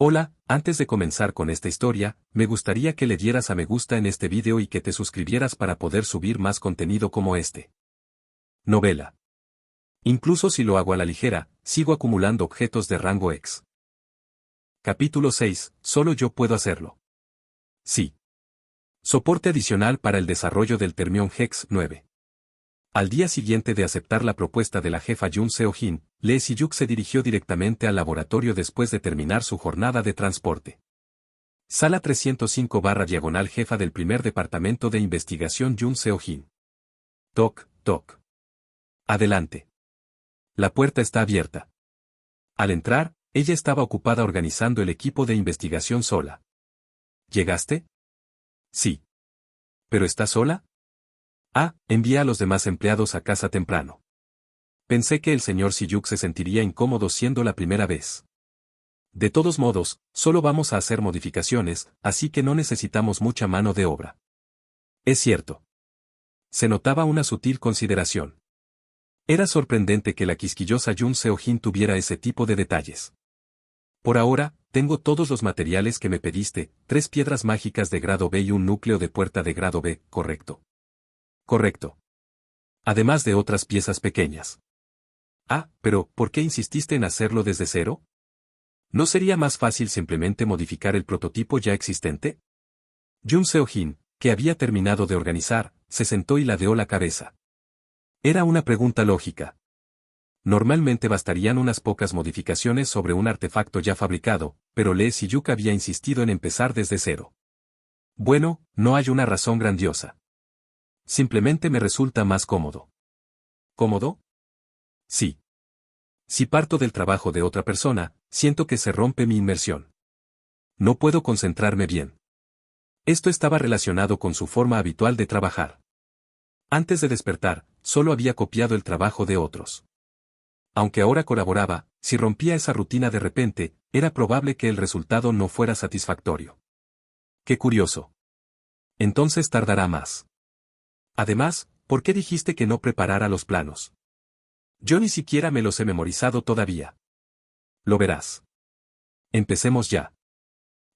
Hola, antes de comenzar con esta historia, me gustaría que le dieras a me gusta en este video y que te suscribieras para poder subir más contenido como este. Novela. Incluso si lo hago a la ligera, sigo acumulando objetos de rango X. Capítulo 6, solo yo puedo hacerlo. Sí. Soporte adicional para el desarrollo del Termion Hex 9. Al día siguiente de aceptar la propuesta de la jefa Jun Seo-jin, Lee Si-yuk se dirigió directamente al laboratorio después de terminar su jornada de transporte. Sala 305/diagonal jefa del primer departamento de investigación Jun Seo-jin. Toc, toc. Adelante. La puerta está abierta. Al entrar, ella estaba ocupada organizando el equipo de investigación sola. ¿Llegaste? Sí. ¿Pero estás sola? Envía a los demás empleados a casa temprano. Pensé que el señor Si-yuk se sentiría incómodo siendo la primera vez. De todos modos, solo vamos a hacer modificaciones, así que no necesitamos mucha mano de obra. Es cierto. Se notaba una sutil consideración. Era sorprendente que la quisquillosa Jun Seo-jin tuviera ese tipo de detalles. Por ahora, tengo todos los materiales que me pediste, 3 piedras mágicas de grado B y un núcleo de puerta de grado B, ¿correcto? Correcto. Además de otras piezas pequeñas. Pero, ¿por qué insististe en hacerlo desde cero? ¿No sería más fácil simplemente modificar el prototipo ya existente? Jun Seo-jin, que había terminado de organizar, se sentó y ladeó la cabeza. Era una pregunta lógica. Normalmente bastarían unas pocas modificaciones sobre un artefacto ya fabricado, pero Lee Si-yuk había insistido en empezar desde cero. Bueno, no hay una razón grandiosa. Simplemente me resulta más cómodo. ¿Cómodo? Sí. Si parto del trabajo de otra persona, siento que se rompe mi inmersión. No puedo concentrarme bien. Esto estaba relacionado con su forma habitual de trabajar. Antes de despertar, solo había copiado el trabajo de otros. Aunque ahora colaboraba, si rompía esa rutina de repente, era probable que el resultado no fuera satisfactorio. Qué curioso. Entonces tardará más. Además, ¿por qué dijiste que no preparara los planos? Yo ni siquiera me los he memorizado todavía. Lo verás. Empecemos ya.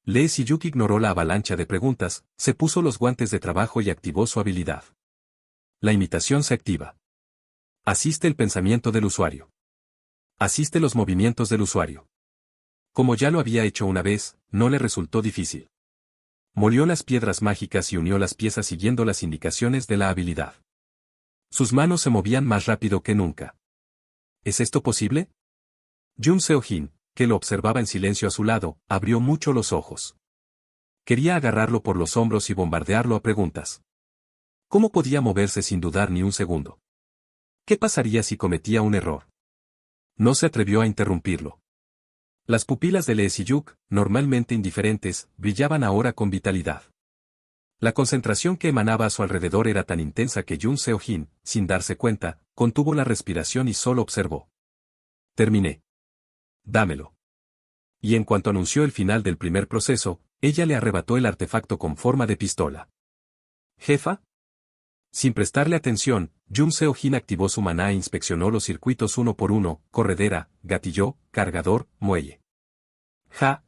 Lee Si-yuk ignoró la avalancha de preguntas, se puso los guantes de trabajo y activó su habilidad. La imitación se activa. Asiste el pensamiento del usuario. Asiste los movimientos del usuario. Como ya lo había hecho una vez, no le resultó difícil. Molió las piedras mágicas y unió las piezas siguiendo las indicaciones de la habilidad. Sus manos se movían más rápido que nunca. ¿Es esto posible? Jun Seo-jin, que lo observaba en silencio a su lado, abrió mucho los ojos. Quería agarrarlo por los hombros y bombardearlo a preguntas. ¿Cómo podía moverse sin dudar ni un segundo? ¿Qué pasaría si cometía un error? No se atrevió a interrumpirlo. Las pupilas de Lee Si-yuk, normalmente indiferentes, brillaban ahora con vitalidad. La concentración que emanaba a su alrededor era tan intensa que Jun Seo-jin, sin darse cuenta, contuvo la respiración y solo observó. Terminé. Dámelo. Y en cuanto anunció el final del primer proceso, ella le arrebató el artefacto con forma de pistola. ¿Jefa? Sin prestarle atención, Jun Seo-jin activó su maná e inspeccionó los circuitos uno por uno, corredera, gatillo, cargador, muelle. Ja.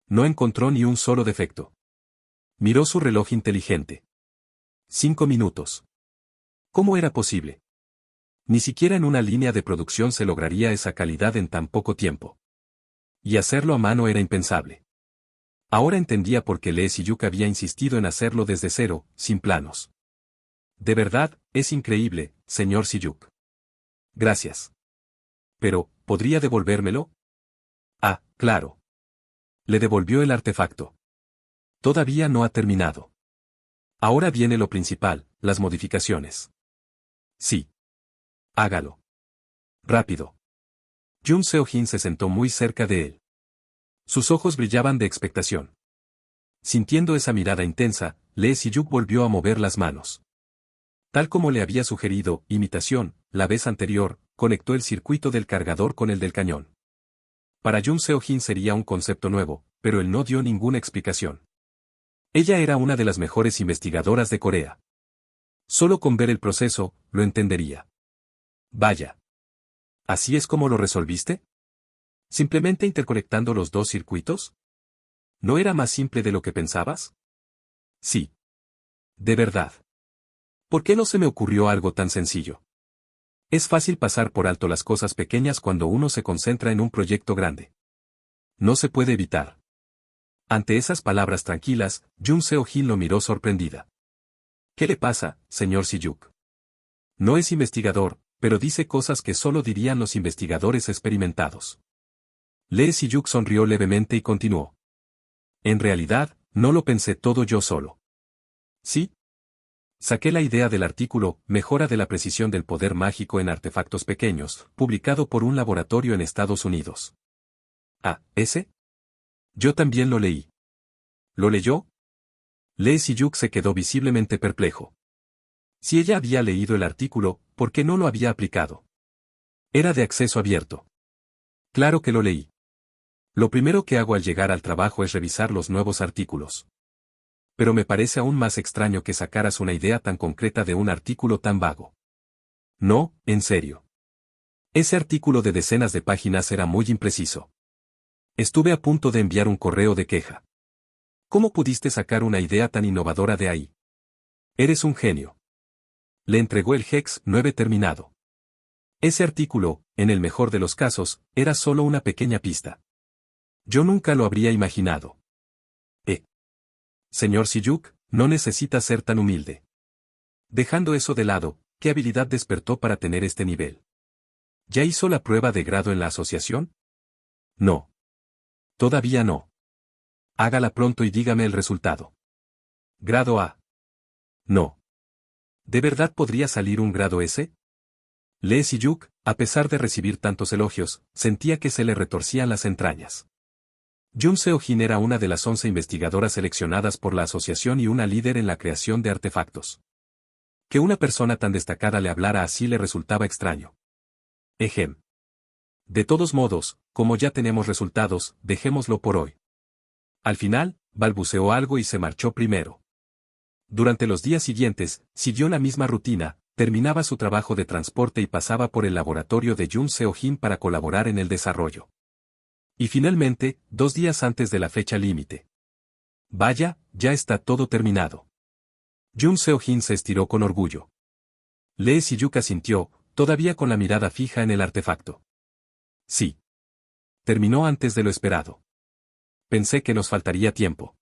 No encontró ni un solo defecto. Miró su reloj inteligente. 5 minutos. ¿Cómo era posible? Ni siquiera en una línea de producción se lograría esa calidad en tan poco tiempo. Y hacerlo a mano era impensable. Ahora entendía por qué Lee Si-yuk había insistido en hacerlo desde cero, sin planos. De verdad, es increíble, señor Si-yuk. Gracias. Pero, ¿podría devolvérmelo? Claro. Le devolvió el artefacto. Todavía no ha terminado. Ahora viene lo principal, las modificaciones. Sí. Hágalo. Rápido. Jun Seo-jin se sentó muy cerca de él. Sus ojos brillaban de expectación. Sintiendo esa mirada intensa, Lee Si-yuk volvió a mover las manos. Tal como le había sugerido, imitación, la vez anterior, conectó el circuito del cargador con el del cañón. Para Jun Seo-jin sería un concepto nuevo, pero él no dio ninguna explicación. Ella era una de las mejores investigadoras de Corea. Solo con ver el proceso, lo entendería. Vaya. ¿Así es como lo resolviste? ¿Simplemente interconectando los dos circuitos? ¿No era más simple de lo que pensabas? Sí. De verdad. ¿Por qué no se me ocurrió algo tan sencillo? Es fácil pasar por alto las cosas pequeñas cuando uno se concentra en un proyecto grande. No se puede evitar. Ante esas palabras tranquilas, Jun Seo-jin lo miró sorprendida. ¿Qué le pasa, señor Siyuk? No es investigador, pero dice cosas que solo dirían los investigadores experimentados. Lee Siyuk sonrió levemente y continuó. En realidad, no lo pensé todo yo solo. ¿Sí? Saqué la idea del artículo Mejora de la precisión del poder mágico en artefactos pequeños, publicado por un laboratorio en Estados Unidos. Ah, ¿ese? Yo también lo leí. ¿Lo leyó? Lee Siyuk se quedó visiblemente perplejo. Si ella había leído el artículo, ¿por qué no lo había aplicado? Era de acceso abierto. Claro que lo leí. Lo primero que hago al llegar al trabajo es revisar los nuevos artículos. Pero me parece aún más extraño que sacaras una idea tan concreta de un artículo tan vago. No, en serio. Ese artículo de decenas de páginas era muy impreciso. Estuve a punto de enviar un correo de queja. ¿Cómo pudiste sacar una idea tan innovadora de ahí? Eres un genio. Le entregó el Hex 9 terminado. Ese artículo, en el mejor de los casos, era solo una pequeña pista. Yo nunca lo habría imaginado. Señor Siyuk, no necesita ser tan humilde. Dejando eso de lado, ¿qué habilidad despertó para tener este nivel? ¿Ya hizo la prueba de grado en la asociación? No. Todavía no. Hágala pronto y dígame el resultado. Grado A. No. ¿De verdad podría salir un grado S? Lee Siyuk, a pesar de recibir tantos elogios, sentía que se le retorcían las entrañas. Jun Seo-jin era una de las 11 investigadoras seleccionadas por la asociación y una líder en la creación de artefactos. Que una persona tan destacada le hablara así le resultaba extraño. Ejem. De todos modos, como ya tenemos resultados, dejémoslo por hoy. Al final, balbuceó algo y se marchó primero. Durante los días siguientes, siguió la misma rutina, terminaba su trabajo de transporte y pasaba por el laboratorio de Jun Seo-jin para colaborar en el desarrollo. Y finalmente, 2 días antes de la fecha límite. Vaya, ya está todo terminado. Jun Seo-jin se estiró con orgullo. Lee Siyuk asintió, todavía con la mirada fija en el artefacto. Sí. Terminó antes de lo esperado. Pensé que nos faltaría tiempo.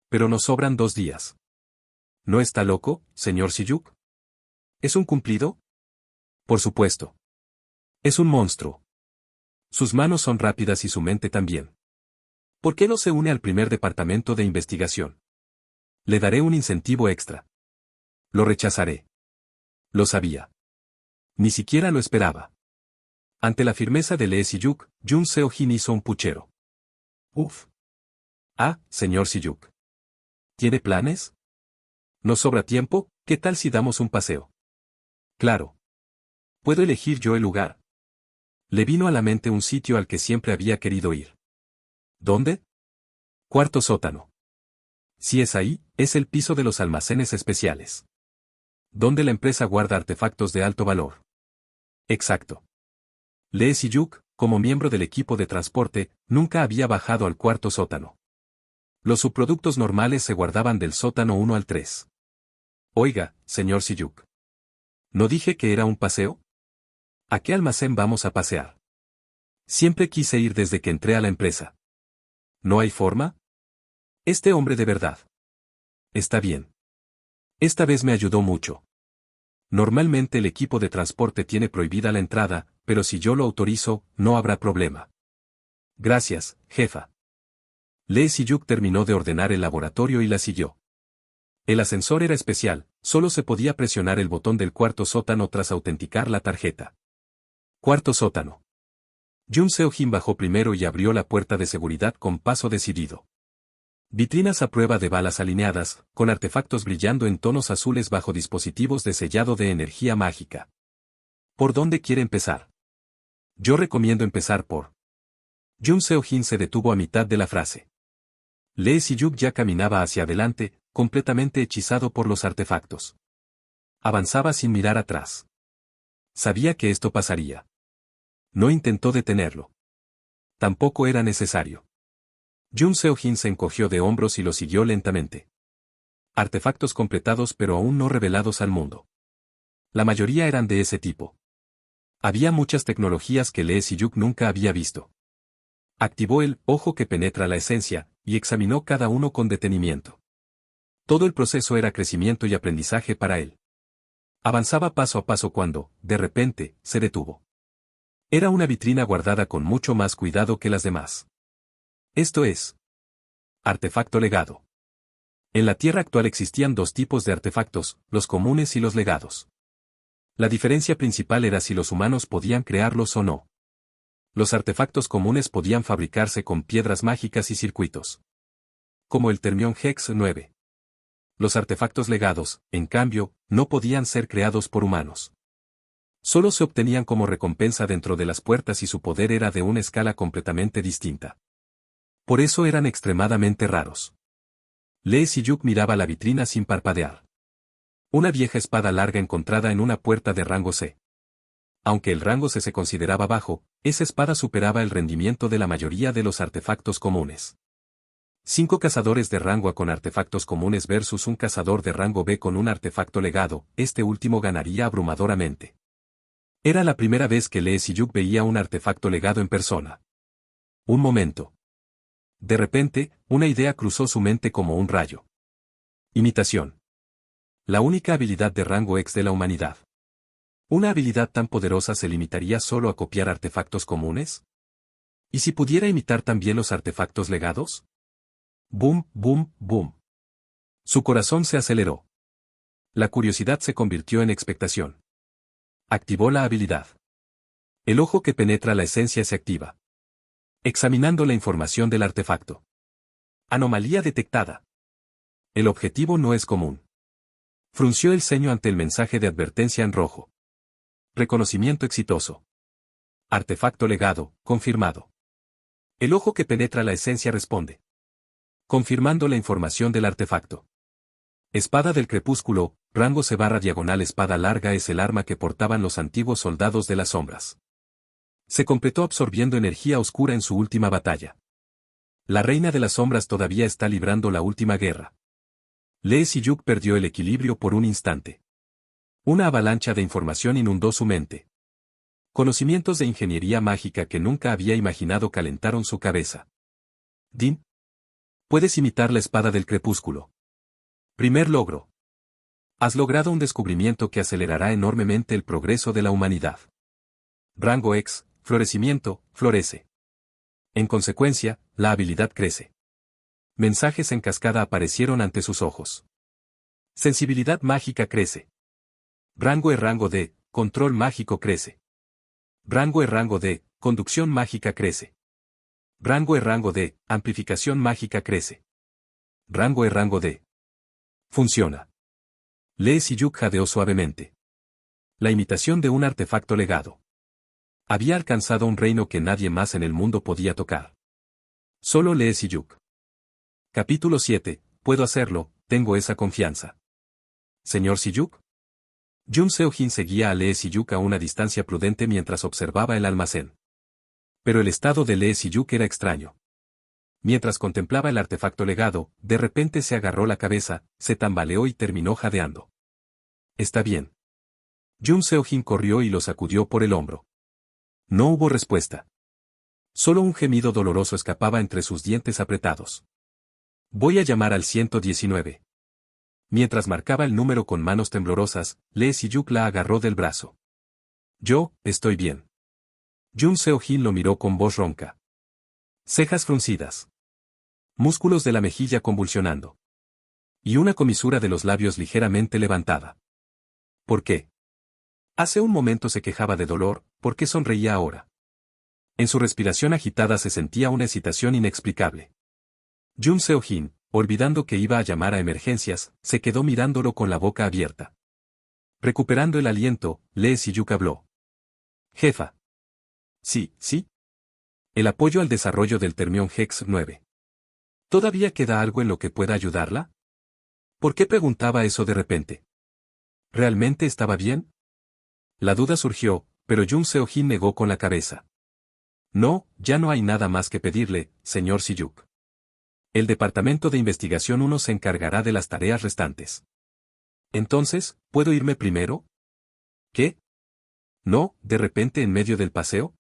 Pero nos sobran 2 días. ¿No está loco, señor Siyuk? ¿Es un cumplido? Por supuesto. Es un monstruo. Sus manos son rápidas y su mente también. ¿Por qué no se une al primer departamento de investigación? Le daré un incentivo extra. Lo rechazaré. Lo sabía. Ni siquiera lo esperaba. Ante la firmeza de Lee Siyuk, Jun Seo-jin hizo un puchero. Uf. Ah, señor Siyuk. ¿Tiene planes? ¿Nos sobra tiempo? ¿Qué tal si damos un paseo? Claro. ¿Puedo elegir yo el lugar? Le vino a la mente un sitio al que siempre había querido ir. ¿Dónde? Cuarto sótano. Si es ahí, es el piso de los almacenes especiales. Donde la empresa guarda artefactos de alto valor. Exacto. Lee Siyuk, como miembro del equipo de transporte, nunca había bajado al cuarto sótano. Los subproductos normales se guardaban del sótano 1 al 3. Oiga, señor Siyuk. ¿No dije que era un paseo? ¿A qué almacén vamos a pasear? Siempre quise ir desde que entré a la empresa. ¿No hay forma? Este hombre de verdad. Está bien. Esta vez me ayudó mucho. Normalmente el equipo de transporte tiene prohibida la entrada, pero si yo lo autorizo, no habrá problema. Gracias, jefa. Lee Siyuk terminó de ordenar el laboratorio y la siguió. El ascensor era especial, solo se podía presionar el botón del cuarto sótano tras autenticar la tarjeta. Cuarto sótano. Jun Seo-jin bajó primero y abrió la puerta de seguridad con paso decidido. Vitrinas a prueba de balas alineadas, con artefactos brillando en tonos azules bajo dispositivos de sellado de energía mágica. ¿Por dónde quiere empezar? Yo recomiendo empezar por... Jun Seo-jin se detuvo a mitad de la frase. Lee Siyuk ya caminaba hacia adelante, completamente hechizado por los artefactos. Avanzaba sin mirar atrás. Sabía que esto pasaría. No intentó detenerlo. Tampoco era necesario. Jun Seo-jin se encogió de hombros y lo siguió lentamente. Artefactos completados pero aún no revelados al mundo. La mayoría eran de ese tipo. Había muchas tecnologías que Lee Si-yuk nunca había visto. Activó el ojo que penetra la esencia, y examinó cada uno con detenimiento. Todo el proceso era crecimiento y aprendizaje para él. Avanzaba paso a paso cuando, de repente, se detuvo. Era una vitrina guardada con mucho más cuidado que las demás. Esto es. Artefacto legado. En la Tierra actual existían dos tipos de artefactos, los comunes y los legados. La diferencia principal era si los humanos podían crearlos o no. Los artefactos comunes podían fabricarse con piedras mágicas y circuitos. Como el Termion Hex 9. Los artefactos legados, en cambio, no podían ser creados por humanos. Solo se obtenían como recompensa dentro de las puertas y su poder era de una escala completamente distinta. Por eso eran extremadamente raros. Lee Si-yuk miraba la vitrina sin parpadear. Una vieja espada larga encontrada en una puerta de rango C. Aunque el rango C se consideraba bajo, esa espada superaba el rendimiento de la mayoría de los artefactos comunes. 5 cazadores de rango A con artefactos comunes versus un cazador de rango B con un artefacto legado, este último ganaría abrumadoramente. Era la primera vez que Lee Si-yuk veía un artefacto legado en persona. Un momento. De repente, una idea cruzó su mente como un rayo. Imitación. La única habilidad de rango X de la humanidad. ¿Una habilidad tan poderosa se limitaría solo a copiar artefactos comunes? ¿Y si pudiera imitar también los artefactos legados? Boom, boom, boom. Su corazón se aceleró. La curiosidad se convirtió en expectación. Activó la habilidad. El ojo que penetra la esencia se activa. Examinando la información del artefacto. Anomalía detectada. El objetivo no es común. Frunció el ceño ante el mensaje de advertencia en rojo. Reconocimiento exitoso. Artefacto legado, confirmado. El ojo que penetra la esencia responde. Confirmando la información del artefacto. Espada del crepúsculo, rango C/diagonal espada larga es el arma que portaban los antiguos soldados de las sombras. Se completó absorbiendo energía oscura en su última batalla. La reina de las sombras todavía está librando la última guerra. Lee Si-yuk perdió el equilibrio por un instante. Una avalancha de información inundó su mente. Conocimientos de ingeniería mágica que nunca había imaginado calentaron su cabeza. Din. Puedes imitar la espada del crepúsculo. Primer logro. Has logrado un descubrimiento que acelerará enormemente el progreso de la humanidad. Rango X, florecimiento, florece. En consecuencia, la habilidad crece. Mensajes en cascada aparecieron ante sus ojos. Sensibilidad mágica crece. Rango D, control mágico crece. Rango D, conducción mágica crece. Rango D, amplificación mágica crece. Rango D. Funciona. Lee Si-yuk jadeó suavemente. La imitación de un artefacto legado. Había alcanzado un reino que nadie más en el mundo podía tocar. Solo Lee Si-yuk. Capítulo 7, puedo hacerlo, tengo esa confianza. ¿Señor Si-yuk? Jun Seo-jin seguía a Lee Si-yuk a una distancia prudente mientras observaba el almacén. Pero el estado de Lee Si-yuk era extraño. Mientras contemplaba el artefacto legado, de repente se agarró la cabeza, se tambaleó y terminó jadeando. Está bien. Jun Seo-jin corrió y lo sacudió por el hombro. No hubo respuesta. Solo un gemido doloroso escapaba entre sus dientes apretados. Voy a llamar al 119. Mientras marcaba el número con manos temblorosas, Lee Si-yuk la agarró del brazo. Yo, estoy bien. Jun Seo-jin lo miró con voz ronca. Cejas fruncidas. Músculos de la mejilla convulsionando. Y una comisura de los labios ligeramente levantada. ¿Por qué? Hace un momento se quejaba de dolor, ¿por qué sonreía ahora? En su respiración agitada se sentía una excitación inexplicable. Jun Seo-jin, olvidando que iba a llamar a emergencias, se quedó mirándolo con la boca abierta. Recuperando el aliento, Lee Si-yuk habló. Jefa. Sí, sí. El apoyo al desarrollo del Termion Hex 9. ¿Todavía queda algo en lo que pueda ayudarla? ¿Por qué preguntaba eso de repente? ¿Realmente estaba bien? La duda surgió, pero Jun Seo-jin negó con la cabeza. No, ya no hay nada más que pedirle, señor Siyuk. El Departamento de Investigación 1 se encargará de las tareas restantes. Entonces, ¿puedo irme primero? ¿Qué? No, de repente en medio del paseo.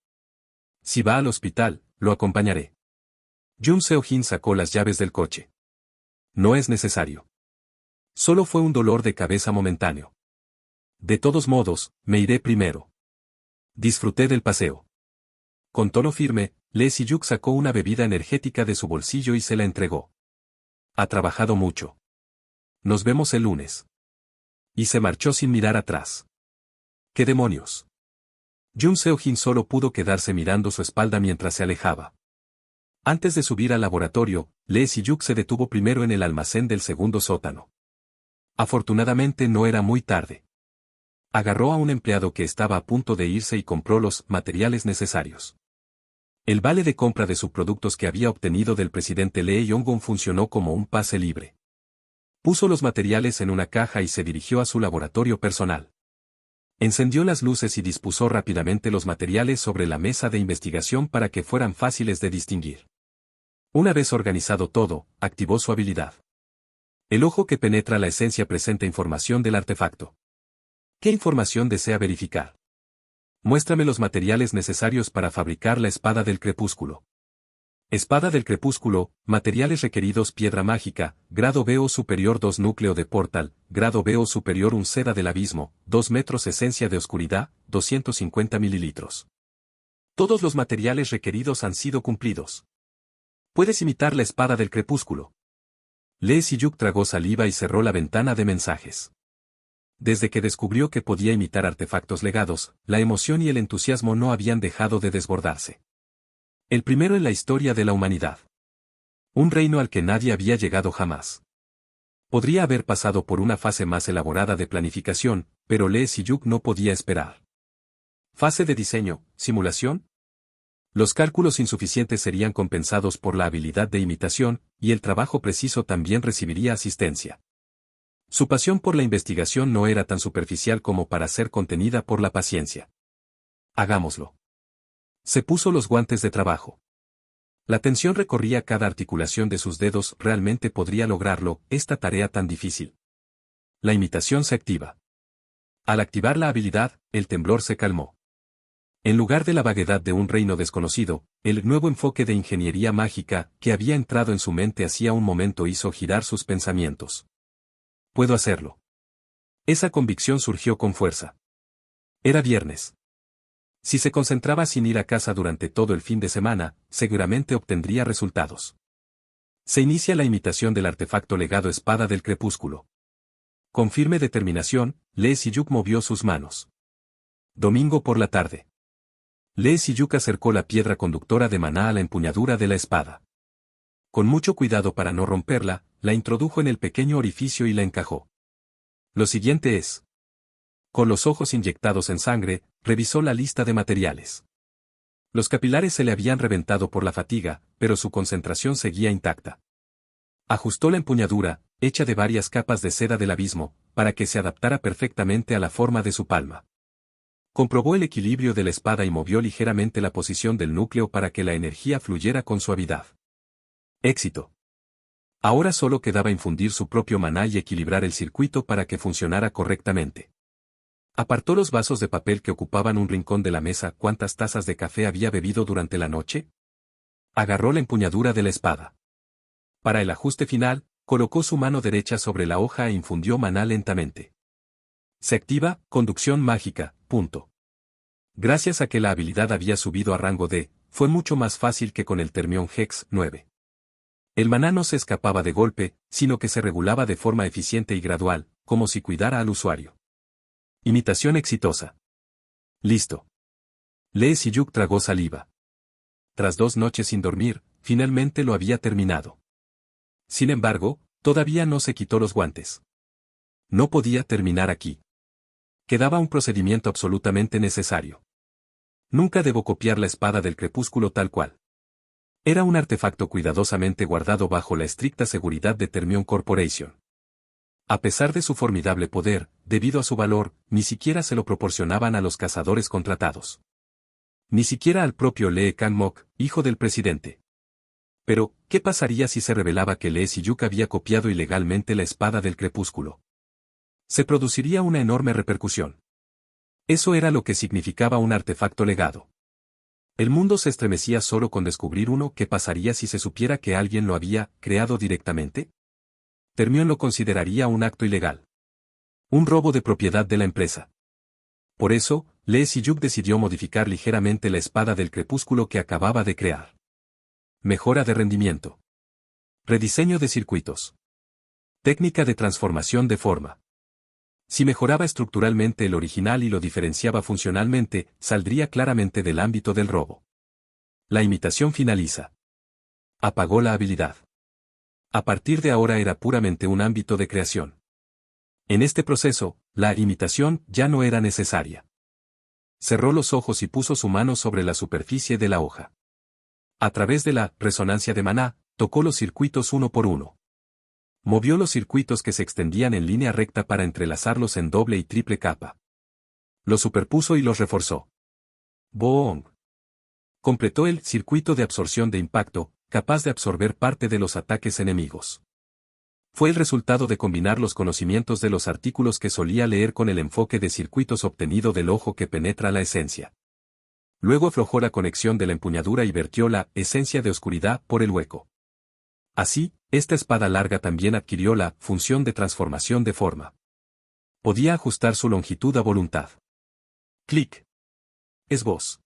Si va al hospital, lo acompañaré. Jun Seo-jin sacó las llaves del coche. No es necesario. Solo fue un dolor de cabeza momentáneo. De todos modos, me iré primero. Disfruté del paseo. Con tono firme, Lee Si-yuk sacó una bebida energética de su bolsillo y se la entregó. Ha trabajado mucho. Nos vemos el lunes. Y se marchó sin mirar atrás. ¿Qué demonios? Jun Seo-jin solo pudo quedarse mirando su espalda mientras se alejaba. Antes de subir al laboratorio, Lee Si-yuk se detuvo primero en el almacén del segundo sótano. Afortunadamente no era muy tarde. Agarró a un empleado que estaba a punto de irse y compró los materiales necesarios. El vale de compra de subproductos que había obtenido del presidente Lee Yong-gun funcionó como un pase libre. Puso los materiales en una caja y se dirigió a su laboratorio personal. Encendió las luces y dispuso rápidamente los materiales sobre la mesa de investigación para que fueran fáciles de distinguir. Una vez organizado todo, activó su habilidad. El ojo que penetra la esencia presenta información del artefacto. ¿Qué información desea verificar? Muéstrame los materiales necesarios para fabricar la espada del crepúsculo. Espada del crepúsculo, materiales requeridos: piedra mágica, grado B o superior 2 núcleo de portal, grado B o superior 1 seda del abismo, 2 metros esencia de oscuridad, 250 mililitros. Todos los materiales requeridos han sido cumplidos. Puedes imitar la espada del crepúsculo. Lee Si-yuk tragó saliva y cerró la ventana de mensajes. Desde que descubrió que podía imitar artefactos legados, la emoción y el entusiasmo no habían dejado de desbordarse. El primero en la historia de la humanidad. Un reino al que nadie había llegado jamás. Podría haber pasado por una fase más elaborada de planificación, pero Lee Si-yuk no podía esperar. Fase de diseño, simulación. Los cálculos insuficientes serían compensados por la habilidad de imitación, y el trabajo preciso también recibiría asistencia. Su pasión por la investigación no era tan superficial como para ser contenida por la paciencia. Hagámoslo. Se puso los guantes de trabajo. La tensión recorría cada articulación de sus dedos. ¿Realmente podría lograrlo, esta tarea tan difícil? La imitación se activa. Al activar la habilidad, el temblor se calmó. En lugar de la vaguedad de un reino desconocido, el nuevo enfoque de ingeniería mágica que había entrado en su mente hacía un momento hizo girar sus pensamientos. Puedo hacerlo. Esa convicción surgió con fuerza. Era viernes. Si se concentraba sin ir a casa durante todo el fin de semana, seguramente obtendría resultados. Se inicia la imitación del artefacto legado espada del crepúsculo. Con firme determinación, Lee Si-yuk movió sus manos. Domingo por la tarde. Lee Si-yuk acercó la piedra conductora de maná a la empuñadura de la espada. Con mucho cuidado para no romperla, la introdujo en el pequeño orificio y la encajó. Lo siguiente es. Con los ojos inyectados en sangre, revisó la lista de materiales. Los capilares se le habían reventado por la fatiga, pero su concentración seguía intacta. Ajustó la empuñadura, hecha de varias capas de seda del abismo, para que se adaptara perfectamente a la forma de su palma. Comprobó el equilibrio de la espada y movió ligeramente la posición del núcleo para que la energía fluyera con suavidad. Éxito. Ahora solo quedaba infundir su propio maná y equilibrar el circuito para que funcionara correctamente. Apartó los vasos de papel que ocupaban un rincón de la mesa. ¿Cuántas tazas de café había bebido durante la noche? Agarró la empuñadura de la espada. Para el ajuste final, colocó su mano derecha sobre la hoja e infundió maná lentamente. Se activa, conducción mágica, punto. Gracias a que la habilidad había subido a rango D, fue mucho más fácil que con el Termion Hex 9. El maná no se escapaba de golpe, sino que se regulaba de forma eficiente y gradual, como si cuidara al usuario. Imitación exitosa. Listo. Lee Si-yuk tragó saliva. Tras 2 noches sin dormir, finalmente lo había terminado. Sin embargo, todavía no se quitó los guantes. No podía terminar aquí. Quedaba un procedimiento absolutamente necesario. Nunca debo copiar la espada del crepúsculo tal cual. Era un artefacto cuidadosamente guardado bajo la estricta seguridad de Termion Corporation. A pesar de su formidable poder, debido a su valor, ni siquiera se lo proporcionaban a los cazadores contratados. Ni siquiera al propio Lee Kang-mok, hijo del presidente. Pero, ¿qué pasaría si se revelaba que Lee Si-yuk había copiado ilegalmente la espada del crepúsculo? Se produciría una enorme repercusión. Eso era lo que significaba un artefacto legado. El mundo se estremecía solo con descubrir uno. ¿Qué pasaría si se supiera que alguien lo había creado directamente? Termion lo consideraría un acto ilegal. Un robo de propiedad de la empresa. Por eso, Lee Si-yuk decidió modificar ligeramente la espada del crepúsculo que acababa de crear. Mejora de rendimiento. Rediseño de circuitos. Técnica de transformación de forma. Si mejoraba estructuralmente el original y lo diferenciaba funcionalmente, saldría claramente del ámbito del robo. La imitación finaliza. Apagó la habilidad. A partir de ahora era puramente un ámbito de creación. En este proceso, la imitación ya no era necesaria. Cerró los ojos y puso su mano sobre la superficie de la hoja. A través de la resonancia de maná, tocó los circuitos uno por uno. Movió los circuitos que se extendían en línea recta para entrelazarlos en doble y triple capa. Los superpuso y los reforzó. ¡Boom! Completó el circuito de absorción de impacto, capaz de absorber parte de los ataques enemigos. Fue el resultado de combinar los conocimientos de los artículos que solía leer con el enfoque de circuitos obtenido del ojo que penetra la esencia. Luego aflojó la conexión de la empuñadura y vertió la esencia de oscuridad por el hueco. Así, esta espada larga también adquirió la función de transformación de forma. Podía ajustar su longitud a voluntad. Clic. Esboz.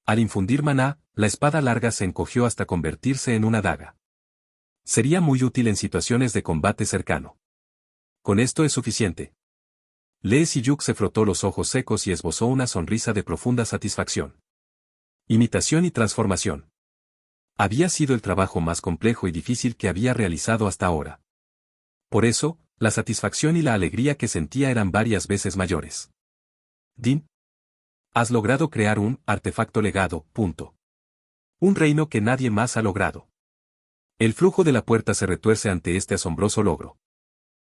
Al infundir maná, la espada larga se encogió hasta convertirse en una daga. Sería muy útil en situaciones de combate cercano. Con esto es suficiente. Lee Si-yuk se frotó los ojos secos y esbozó una sonrisa de profunda satisfacción. Imitación y transformación. Había sido el trabajo más complejo y difícil que había realizado hasta ahora. Por eso, la satisfacción y la alegría que sentía eran varias veces mayores. Din. Has logrado crear un artefacto legado. Un reino que nadie más ha logrado. El flujo de la puerta se retuerce ante este asombroso logro.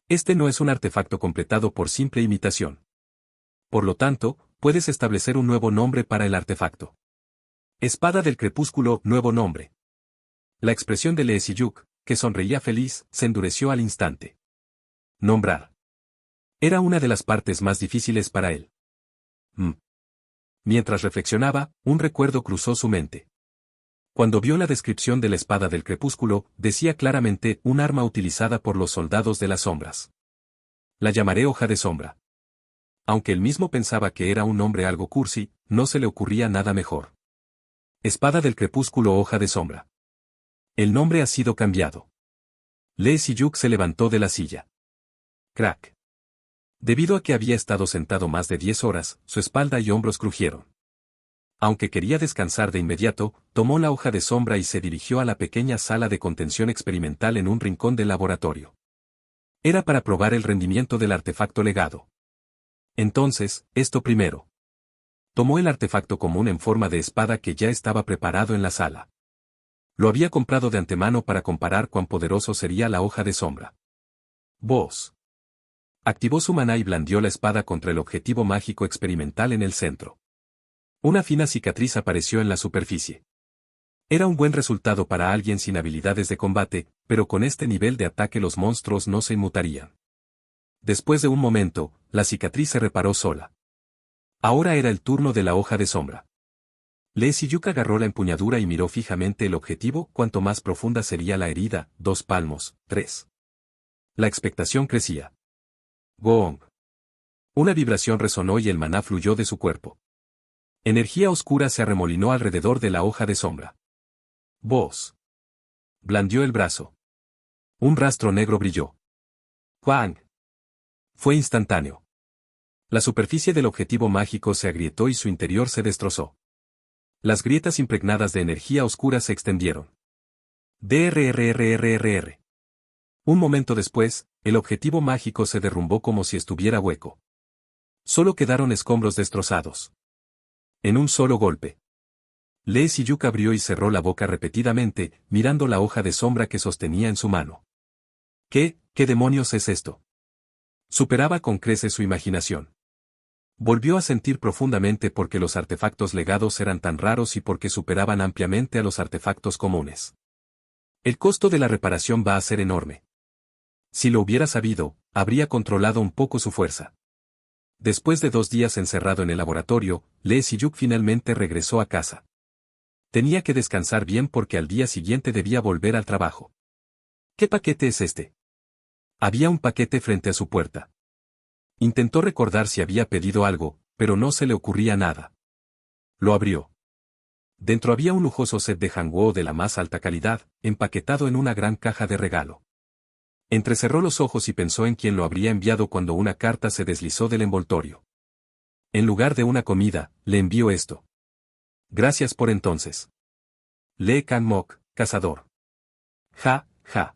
Este no es un artefacto completado por simple imitación. Por lo tanto, puedes establecer un nuevo nombre para el artefacto. Espada del crepúsculo, nuevo nombre. La expresión de Lee Si-yuk, que sonreía feliz, se endureció al instante. Nombrar. Era una de las partes más difíciles para él. Mientras reflexionaba, un recuerdo cruzó su mente. Cuando vio la descripción de la espada del crepúsculo, decía claramente un arma utilizada por los soldados de las sombras. La llamaré hoja de sombra. Aunque él mismo pensaba que era un nombre algo cursi, no se le ocurría nada mejor. Espada del crepúsculo, hoja de sombra. El nombre ha sido cambiado. Lee Si-yuk se levantó de la silla. Crack. Debido a que había estado sentado más de 10 horas, su espalda y hombros crujieron. Aunque quería descansar de inmediato, tomó la hoja de sombra y se dirigió a la pequeña sala de contención experimental en un rincón del laboratorio. Era para probar el rendimiento del artefacto legado. Entonces, esto primero. Tomó el artefacto común en forma de espada que ya estaba preparado en la sala. Lo había comprado de antemano para comparar cuán poderoso sería la hoja de sombra. Voz. Activó su maná y blandió la espada contra el objetivo mágico experimental en el centro. Una fina cicatriz apareció en la superficie. Era un buen resultado para alguien sin habilidades de combate, pero con este nivel de ataque los monstruos no se inmutarían. Después de un momento, la cicatriz se reparó sola. Ahora era el turno de la hoja de sombra. Lee Si-yuk agarró la empuñadura y miró fijamente el objetivo. Cuanto más profunda sería la herida, 2 palmos, 3. La expectación crecía. Gong. Una vibración resonó y el maná fluyó de su cuerpo. Energía oscura se arremolinó alrededor de la hoja de sombra. Voz. Blandió el brazo. Un rastro negro brilló. ¡Juan! Fue instantáneo. La superficie del objetivo mágico se agrietó y su interior se destrozó. Las grietas impregnadas de energía oscura se extendieron. DRRRRRR. Un momento después, el objetivo mágico se derrumbó como si estuviera hueco. Solo quedaron escombros destrozados. En un solo golpe. Lee Si-yuk abrió y cerró la boca repetidamente, mirando la hoja de sombra que sostenía en su mano. ¿Qué demonios es esto? Superaba con creces su imaginación. Volvió a sentir profundamente porque los artefactos legados eran tan raros y porque superaban ampliamente a los artefactos comunes. El costo de la reparación va a ser enorme. Si lo hubiera sabido, habría controlado un poco su fuerza. Después de 2 días encerrado en el laboratorio, Lee Si-yuk finalmente regresó a casa. Tenía que descansar bien porque al día siguiente debía volver al trabajo. ¿Qué paquete es este? Había un paquete frente a su puerta. Intentó recordar si había pedido algo, pero no se le ocurría nada. Lo abrió. Dentro había un lujoso set de hanwoo de la más alta calidad, empaquetado en una gran caja de regalo. Entrecerró los ojos y pensó en quién lo habría enviado cuando una carta se deslizó del envoltorio. En lugar de una comida, le envió esto. Gracias por entonces. Lee Kang-mok, cazador. Ja, ja.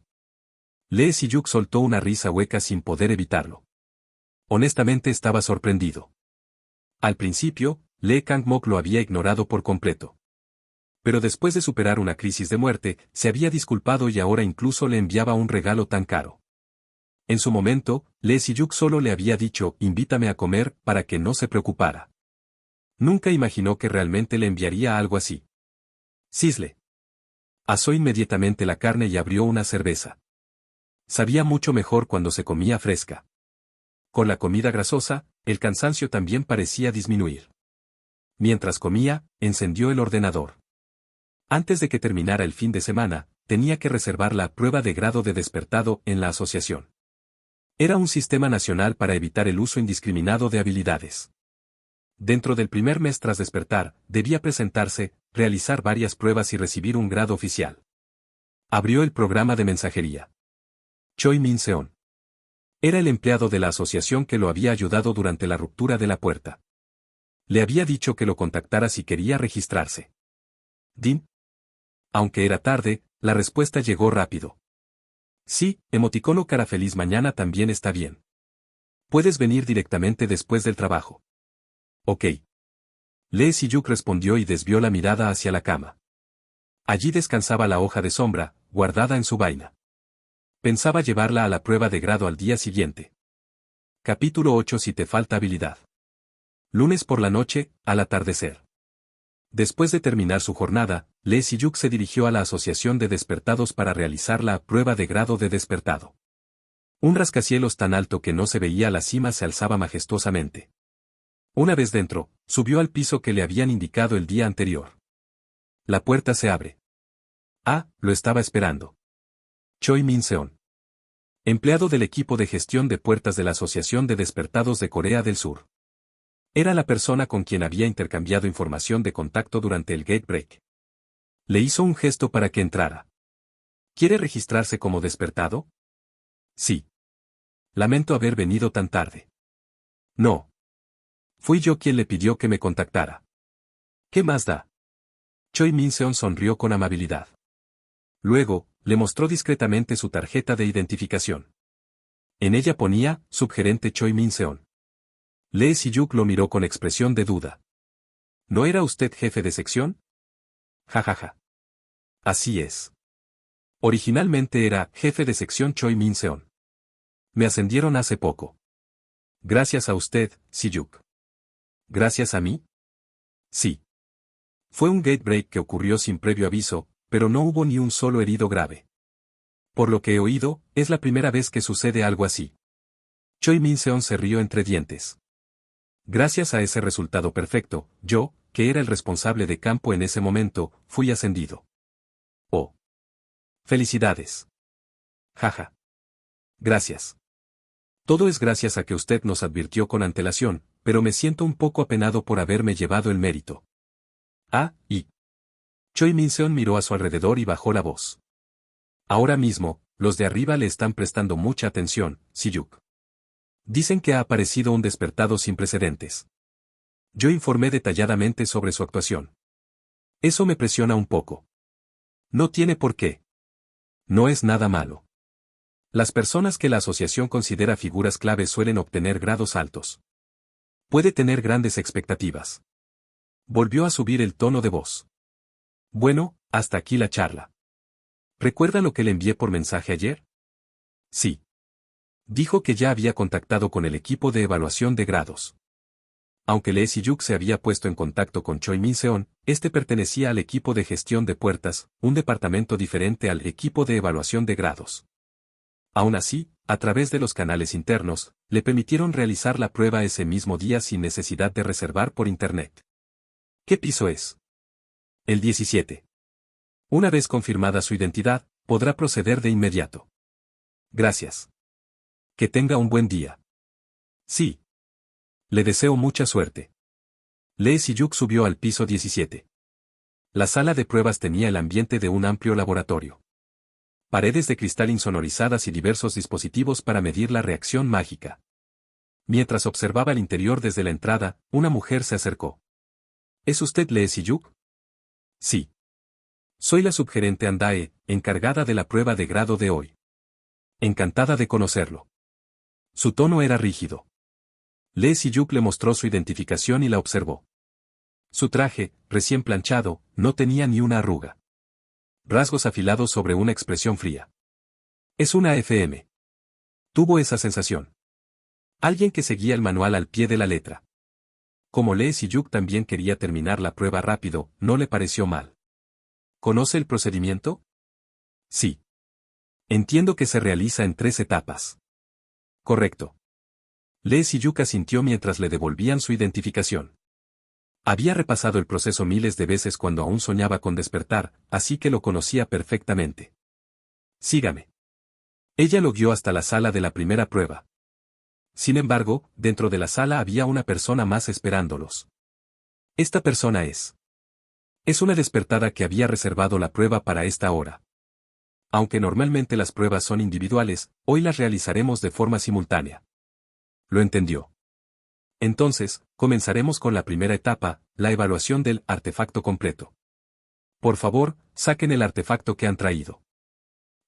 Lee Si-yuk soltó una risa hueca sin poder evitarlo. Honestamente estaba sorprendido. Al principio, Lee Kang-mok lo había ignorado por completo. Pero después de superar una crisis de muerte, se había disculpado y ahora incluso le enviaba un regalo tan caro. En su momento, Lee Si-yuk solo le había dicho, invítame a comer, para que no se preocupara. Nunca imaginó que realmente le enviaría algo así. Sisle. Asó inmediatamente la carne y abrió una cerveza. Sabía mucho mejor cuando se comía fresca. Con la comida grasosa, el cansancio también parecía disminuir. Mientras comía, encendió el ordenador. Antes de que terminara el fin de semana, tenía que reservar la prueba de grado de despertado en la asociación. Era un sistema nacional para evitar el uso indiscriminado de habilidades. Dentro del primer mes tras despertar, debía presentarse, realizar varias pruebas y recibir un grado oficial. Abrió el programa de mensajería. Choi Min-seon. Era el empleado de la asociación que lo había ayudado durante la ruptura de la puerta. Le había dicho que lo contactara si quería registrarse. Din. Aunque era tarde, la respuesta llegó rápido. Sí, emoticono cara feliz mañana también está bien. Puedes venir directamente después del trabajo. Ok. Lee Si-yuk respondió y desvió la mirada hacia la cama. Allí descansaba la hoja de sombra, guardada en su vaina. Pensaba llevarla a la prueba de grado al día siguiente. Capítulo 8 Si te falta habilidad. Lunes por la noche, al atardecer. Después de terminar su jornada, Lee Si-yuk se dirigió a la asociación de despertados para realizar la prueba de grado de despertado. Un rascacielos tan alto que no se veía a la cima se alzaba majestuosamente. Una vez dentro, subió al piso que le habían indicado el día anterior. La puerta se abre. Ah, lo estaba esperando. Choi Min-seon. Empleado del equipo de gestión de puertas de la Asociación de Despertados de Corea del Sur. Era la persona con quien había intercambiado información de contacto durante el gate break. Le hizo un gesto para que entrara. ¿Quiere registrarse como despertado? Sí. Lamento haber venido tan tarde. No. Fui yo quien le pidió que me contactara. ¿Qué más da? Choi Min-seon sonrió con amabilidad. Luego, le mostró discretamente su tarjeta de identificación. En ella ponía, subgerente Choi Min-seon. Lee Si-yuk lo miró con expresión de duda. ¿No era usted jefe de sección? Jajaja. Así es. Originalmente era jefe de sección Choi Min-seon. Me ascendieron hace poco. Gracias a usted, Si-yuk. ¿Gracias a mí? Sí. Fue un gate break que ocurrió sin previo aviso, pero no hubo ni un solo herido grave. Por lo que he oído, es la primera vez que sucede algo así. Choi Min-seon se rió entre dientes. Gracias a ese resultado perfecto, yo, que era el responsable de campo en ese momento, fui ascendido. Oh. Felicidades. Jaja. Gracias. Todo es gracias a que usted nos advirtió con antelación, pero me siento un poco apenado por haberme llevado el mérito. Ah, y... Choi Min-seon miró a su alrededor y bajó la voz. Ahora mismo, los de arriba le están prestando mucha atención, Si-yuk. Dicen que ha aparecido un despertado sin precedentes. Yo informé detalladamente sobre su actuación. Eso me presiona un poco. No tiene por qué. No es nada malo. Las personas que la asociación considera figuras clave suelen obtener grados altos. Puede tener grandes expectativas. Volvió a subir el tono de voz. Bueno, hasta aquí la charla. ¿Recuerda lo que le envié por mensaje ayer? Sí. Dijo que ya había contactado con el equipo de evaluación de grados. Aunque Lee Si-yuk se había puesto en contacto con Choi Min-seon, este pertenecía al equipo de gestión de puertas, un departamento diferente al equipo de evaluación de grados. Aún así, a través de los canales internos, le permitieron realizar la prueba ese mismo día sin necesidad de reservar por internet. ¿Qué piso es? El 17. Una vez confirmada su identidad, podrá proceder de inmediato. Gracias. Que tenga un buen día. Sí. Le deseo mucha suerte. Lee Si-yuk subió al piso 17. La sala de pruebas tenía el ambiente de un amplio laboratorio. Paredes de cristal insonorizadas y diversos dispositivos para medir la reacción mágica. Mientras observaba el interior desde la entrada, una mujer se acercó. ¿Es usted Lee Si-yuk? Sí. Soy la subgerente Andae, encargada de la prueba de grado de hoy. Encantada de conocerlo. Su tono era rígido. Lee Si-yuk le mostró su identificación y la observó. Su traje, recién planchado, no tenía ni una arruga. Rasgos afilados sobre una expresión fría. Es una FM. Tuvo esa sensación. Alguien que seguía el manual al pie de la letra. Como Lee Si-yuk también quería terminar la prueba rápido, no le pareció mal. ¿Conoce el procedimiento? Sí. Entiendo que se realiza en 3 etapas. Correcto. Lee Si-yuk asintió mientras le devolvían su identificación. Había repasado el proceso miles de veces cuando aún soñaba con despertar, así que lo conocía perfectamente. Sígame. Ella lo guió hasta la sala de la primera prueba. Sin embargo, dentro de la sala había una persona más esperándolos. Esta persona es. Es una despertada que había reservado la prueba para esta hora. Aunque normalmente las pruebas son individuales, hoy las realizaremos de forma simultánea. Lo entendió. Entonces, comenzaremos con la primera etapa, la evaluación del artefacto completo. Por favor, saquen el artefacto que han traído.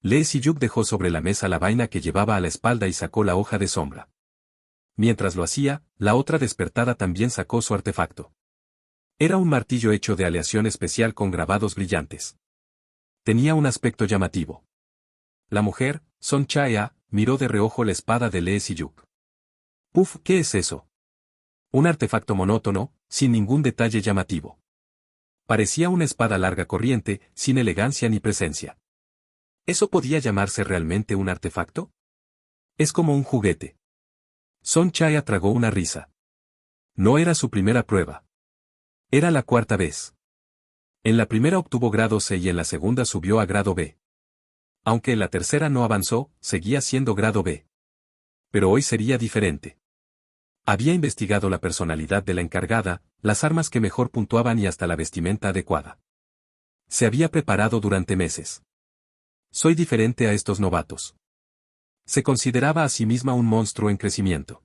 Lee Si-yuk dejó sobre la mesa la vaina que llevaba a la espalda y sacó la hoja de sombra. Mientras lo hacía, la otra despertada también sacó su artefacto. Era un martillo hecho de aleación especial con grabados brillantes. Tenía un aspecto llamativo. La mujer, Son Chae-a, miró de reojo la espada de Lee Si-yuk. Uf, ¿qué es eso? Un artefacto monótono, sin ningún detalle llamativo. Parecía una espada larga corriente, sin elegancia ni presencia. ¿Eso podía llamarse realmente un artefacto? Es como un juguete. Son Chae-a tragó una risa. No era su primera prueba. Era la 4ª vez. En la primera obtuvo grado C y en la segunda subió a grado B. Aunque en la tercera no avanzó, seguía siendo grado B. Pero hoy sería diferente. Había investigado la personalidad de la encargada, las armas que mejor puntuaban y hasta la vestimenta adecuada. Se había preparado durante meses. Soy diferente a estos novatos. Se consideraba a sí misma un monstruo en crecimiento.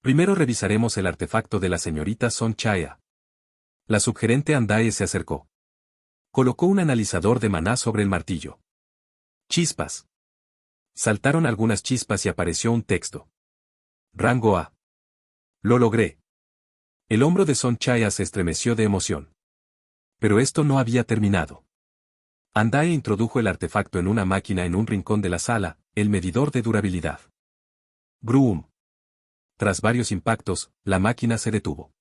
Primero revisaremos el artefacto de la señorita Son Chae-a. La subgerente Andae se acercó. Colocó un analizador de maná sobre el martillo. Chispas. Saltaron algunas chispas y apareció un texto. Rango A. Lo logré. El hombro de Son Chae-a se estremeció de emoción. Pero esto no había terminado. Andae introdujo el artefacto en una máquina en un rincón de la sala, el medidor de durabilidad. Brum. Tras varios impactos, la máquina se detuvo.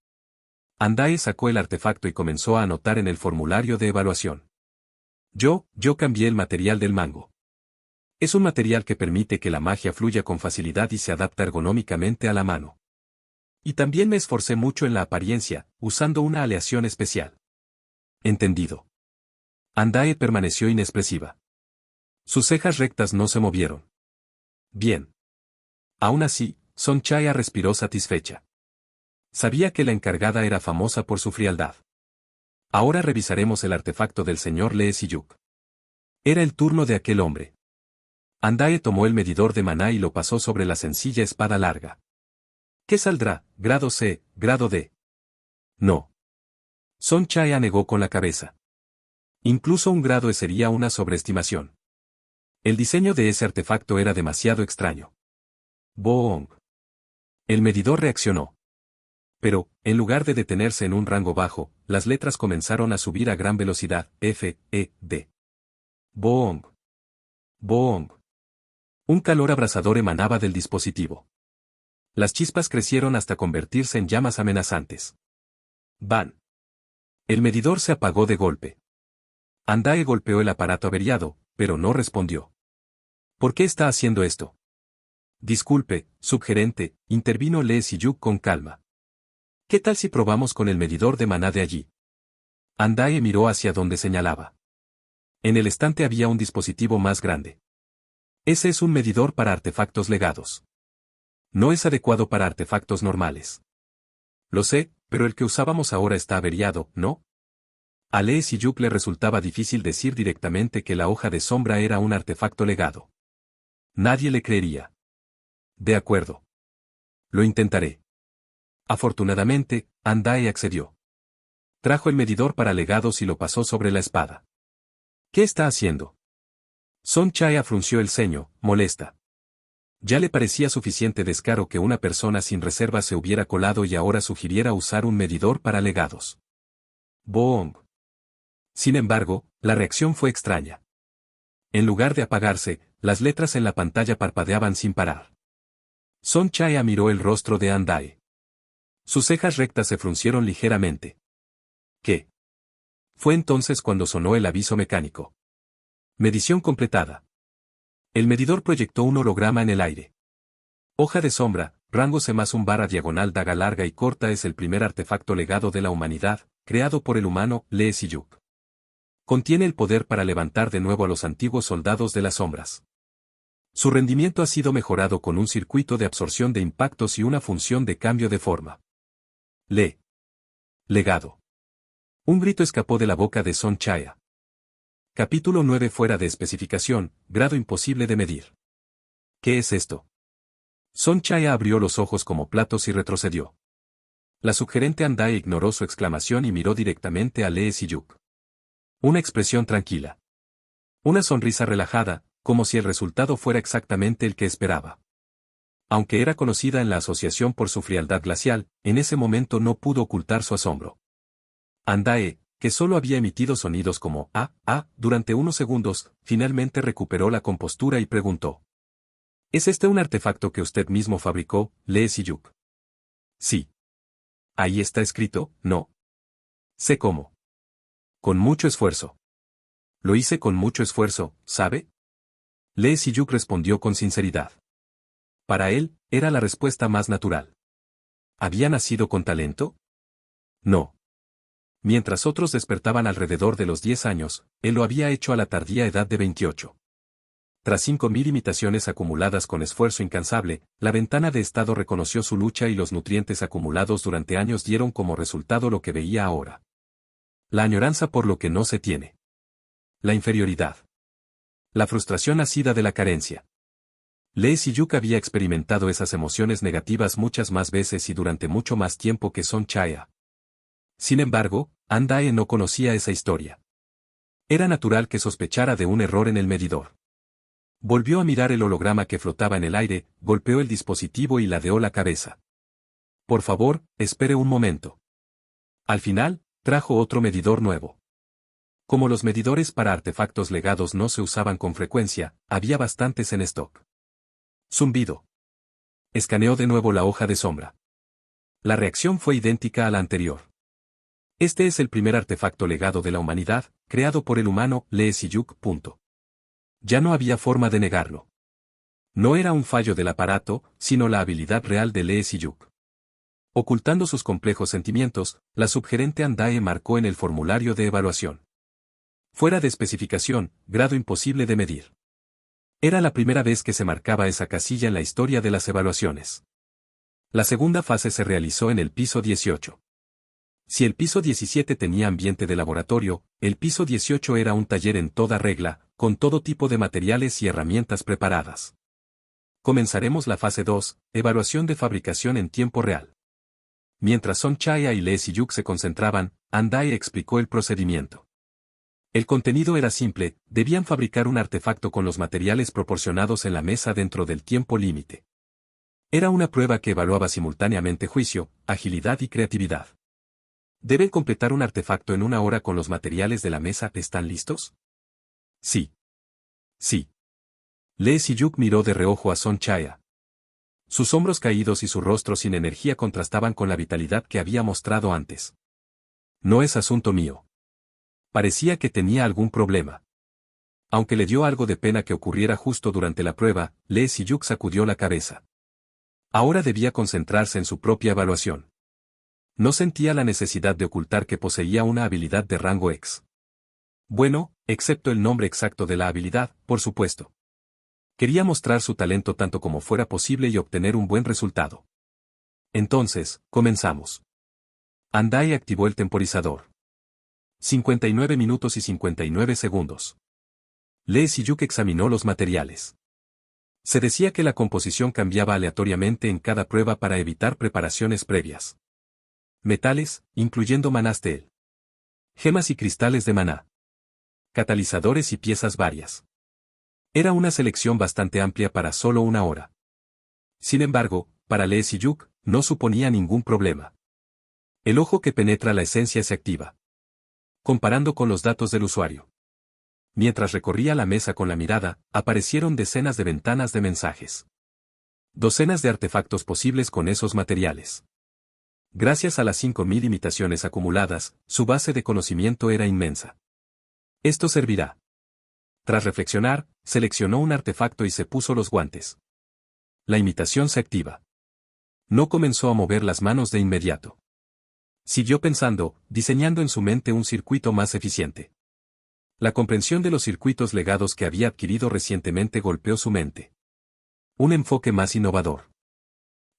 Andae sacó el artefacto y comenzó a anotar en el formulario de evaluación. Yo cambié el material del mango. Es un material que permite que la magia fluya con facilidad y se adapta ergonómicamente a la mano. Y también me esforcé mucho en la apariencia, usando una aleación especial. Entendido. Andae permaneció inexpresiva. Sus cejas rectas no se movieron. Bien. Aún así, Son Chae-a respiró satisfecha. Sabía que la encargada era famosa por su frialdad. Ahora revisaremos el artefacto del señor Lee Si-yuk. Era el turno de aquel hombre. Andae tomó el medidor de maná y lo pasó sobre la sencilla espada larga. ¿Qué saldrá, grado C, grado D? No. Son Chae-a negó con la cabeza. Incluso un grado E sería una sobreestimación. El diseño de ese artefacto era demasiado extraño. Boong. El medidor reaccionó. Pero, en lugar de detenerse en un rango bajo, las letras comenzaron a subir a gran velocidad, F, E, D. Boong. Boong. Un calor abrasador emanaba del dispositivo. Las chispas crecieron hasta convertirse en llamas amenazantes. ¡Ban! El medidor se apagó de golpe. Andae golpeó el aparato averiado, pero no respondió. ¿Por qué está haciendo esto? Disculpe, subgerente, intervino Lee Si-yuk con calma. ¿Qué tal si probamos con el medidor de maná de allí? Andae miró hacia donde señalaba. En el estante había un dispositivo más grande. Ese es un medidor para artefactos legados. No es adecuado para artefactos normales. Lo sé, pero el que usábamos ahora está averiado, ¿no? A Lee Si-yuk le resultaba difícil decir directamente que la hoja de sombra era un artefacto legado. Nadie le creería. De acuerdo. Lo intentaré. Afortunadamente, Andae accedió. Trajo el medidor para legados y lo pasó sobre la espada. ¿Qué está haciendo? Son Chaya frunció el ceño, molesta. Ya le parecía suficiente descaro que una persona sin reserva se hubiera colado y ahora sugiriera usar un medidor para legados. ¡Boom! Sin embargo, la reacción fue extraña. En lugar de apagarse, las letras en la pantalla parpadeaban sin parar. Son Chaya miró el rostro de Andae. Sus cejas rectas se fruncieron ligeramente. ¿Qué? Fue entonces cuando sonó el aviso mecánico. Medición completada. El medidor proyectó un holograma en el aire. Hoja de sombra, rango C+1 diagonal daga larga y corta es el primer artefacto legado de la humanidad, creado por el humano Lee Si-yuk. Contiene el poder para levantar de nuevo a los antiguos soldados de las sombras. Su rendimiento ha sido mejorado con un circuito de absorción de impactos y una función de cambio de forma. Legado. Un grito escapó de la boca de Son Chaya. Capítulo 9 fuera de especificación, grado imposible de medir. ¿Qué es esto? Son Chaya abrió los ojos como platos y retrocedió. La subgerente Andae ignoró su exclamación y miró directamente a Lee Si-yuk. Una expresión tranquila. Una sonrisa relajada, como si el resultado fuera exactamente el que esperaba. Aunque era conocida en la asociación por su frialdad glacial, en ese momento no pudo ocultar su asombro. Andae, que solo había emitido sonidos como durante unos segundos, finalmente recuperó la compostura y preguntó. ¿Es este un artefacto que usted mismo fabricó, Lee Si-yuk? Sí. Ahí está escrito, no. Sé cómo. Con mucho esfuerzo. Lo hice con mucho esfuerzo, ¿sabe? Lee Si-yuk respondió con sinceridad. Para él, era la respuesta más natural. ¿Había nacido con talento? No. Mientras otros despertaban alrededor de los 10 años, él lo había hecho a la tardía edad de 28. Tras 5.000 imitaciones acumuladas con esfuerzo incansable, la ventana de estado reconoció su lucha y los nutrientes acumulados durante años dieron como resultado lo que veía ahora. La añoranza por lo que no se tiene. La inferioridad. La frustración nacida de la carencia. Lee Si-yuk había experimentado esas emociones negativas muchas más veces y durante mucho más tiempo que Son Chaya. Sin embargo, Andae no conocía esa historia. Era natural que sospechara de un error en el medidor. Volvió a mirar el holograma que flotaba en el aire, golpeó el dispositivo y ladeó la cabeza. Por favor, espere un momento. Al final, trajo otro medidor nuevo. Como los medidores para artefactos legados no se usaban con frecuencia, había bastantes en stock. Zumbido. Escaneó de nuevo la hoja de sombra. La reacción fue idéntica a la anterior. Este es el primer artefacto legado de la humanidad, creado por el humano Lee Si-yuk. Ya no había forma de negarlo. No era un fallo del aparato, sino la habilidad real de Lee Si-yuk. Ocultando sus complejos sentimientos, la subgerente Andae marcó en el formulario de evaluación. Fuera de especificación, grado imposible de medir. Era la primera vez que se marcaba esa casilla en la historia de las evaluaciones. La segunda fase se realizó en el piso 18. Si el piso 17 tenía ambiente de laboratorio, el piso 18 era un taller en toda regla, con todo tipo de materiales y herramientas preparadas. Comenzaremos la fase 2, evaluación de fabricación en tiempo real. Mientras Son Chaya y Lee Si-yuk se concentraban, Andae explicó el procedimiento. El contenido era simple, debían fabricar un artefacto con los materiales proporcionados en la mesa dentro del tiempo límite. Era una prueba que evaluaba simultáneamente juicio, agilidad y creatividad. ¿Deben completar un artefacto en 1 hora con los materiales de la mesa? ¿Están listos? Sí. Sí. Lee Si-yuk miró de reojo a Son Chaya. Sus hombros caídos y su rostro sin energía contrastaban con la vitalidad que había mostrado antes. No es asunto mío. Parecía que tenía algún problema. Aunque le dio algo de pena que ocurriera justo durante la prueba, Lee Si-yuk sacudió la cabeza. Ahora debía concentrarse en su propia evaluación. No sentía la necesidad de ocultar que poseía una habilidad de rango X. Bueno, excepto el nombre exacto de la habilidad, por supuesto. Quería mostrar su talento tanto como fuera posible y obtener un buen resultado. Entonces, comenzamos. Andai activó el temporizador. 59 minutos y 59 segundos. Lee Si-yuk examinó los materiales. Se decía que la composición cambiaba aleatoriamente en cada prueba para evitar preparaciones previas. Metales, incluyendo manastel. Gemas y cristales de maná. Catalizadores y piezas varias. Era una selección bastante amplia para solo una hora. Sin embargo, para Lee Si-yuk, no suponía ningún problema. El ojo que penetra la esencia se activa. Comparando con los datos del usuario. Mientras recorría la mesa con la mirada, aparecieron decenas de ventanas de mensajes. Docenas de artefactos posibles con esos materiales. Gracias a las 5.000 imitaciones acumuladas, su base de conocimiento era inmensa. Esto servirá. Tras reflexionar, seleccionó un artefacto y se puso los guantes. La imitación se activa. No comenzó a mover las manos de inmediato. Siguió pensando, diseñando en su mente un circuito más eficiente. La comprensión de los circuitos legados que había adquirido recientemente golpeó su mente. Un enfoque más innovador.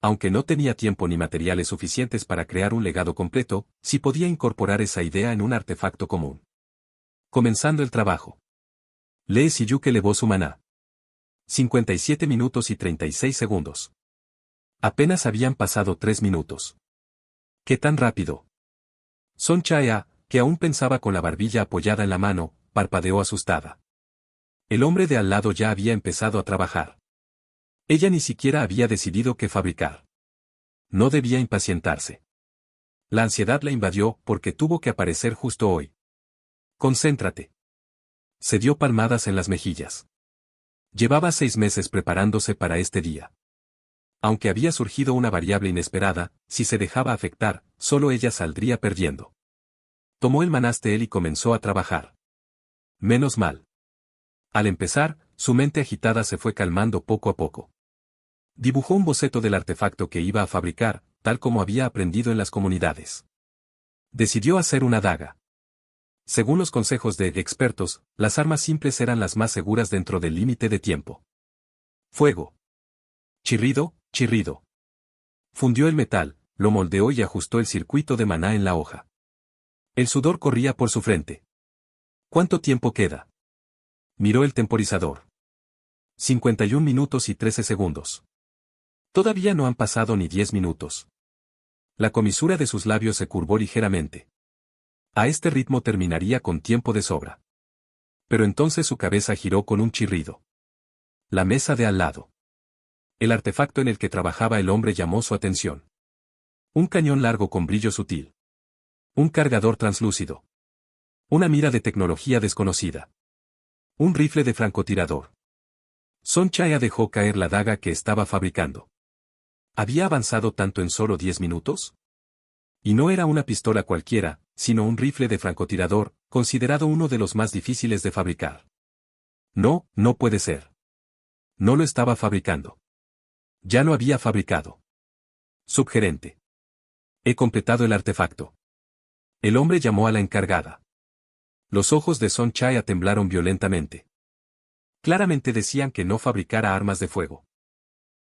Aunque no tenía tiempo ni materiales suficientes para crear un legado completo, sí podía incorporar esa idea en un artefacto común. Comenzando el trabajo. Lee Si-yuk elevó su maná. 57 minutos y 36 segundos. Apenas habían pasado 3 minutos. ¿Qué tan rápido? Son Chae-a, que aún pensaba con la barbilla apoyada en la mano, parpadeó asustada. El hombre de al lado ya había empezado a trabajar. Ella ni siquiera había decidido qué fabricar. No debía impacientarse. La ansiedad la invadió porque tuvo que aparecer justo hoy. Concéntrate. Se dio palmadas en las mejillas. Llevaba 6 meses preparándose para este día. Aunque había surgido una variable inesperada, si se dejaba afectar, solo ella saldría perdiendo. Tomó el manastel y comenzó a trabajar. Menos mal. Al empezar, su mente agitada se fue calmando poco a poco. Dibujó un boceto del artefacto que iba a fabricar, tal como había aprendido en las comunidades. Decidió hacer una daga. Según los consejos de expertos, las armas simples eran las más seguras dentro del límite de tiempo. Fuego. Chirrido, chirrido. Fundió el metal, lo moldeó y ajustó el circuito de maná en la hoja. El sudor corría por su frente. ¿Cuánto tiempo queda? Miró el temporizador. 51 minutos y 13 segundos. Todavía no han pasado ni 10 minutos. La comisura de sus labios se curvó ligeramente. A este ritmo terminaría con tiempo de sobra. Pero entonces su cabeza giró con un chirrido. La mesa de al lado. El artefacto en el que trabajaba el hombre llamó su atención. Un cañón largo con brillo sutil. Un cargador translúcido. Una mira de tecnología desconocida. Un rifle de francotirador. Son Chae dejó caer la daga que estaba fabricando. ¿Había avanzado tanto en solo 10 minutos? Y no era una pistola cualquiera, sino un rifle de francotirador, considerado uno de los más difíciles de fabricar. No, no puede ser. No lo estaba fabricando. Ya lo había fabricado. Subgerente. He completado el artefacto. El hombre llamó a la encargada. Los ojos de Son Chae temblaron violentamente. Claramente decían que no fabricara armas de fuego.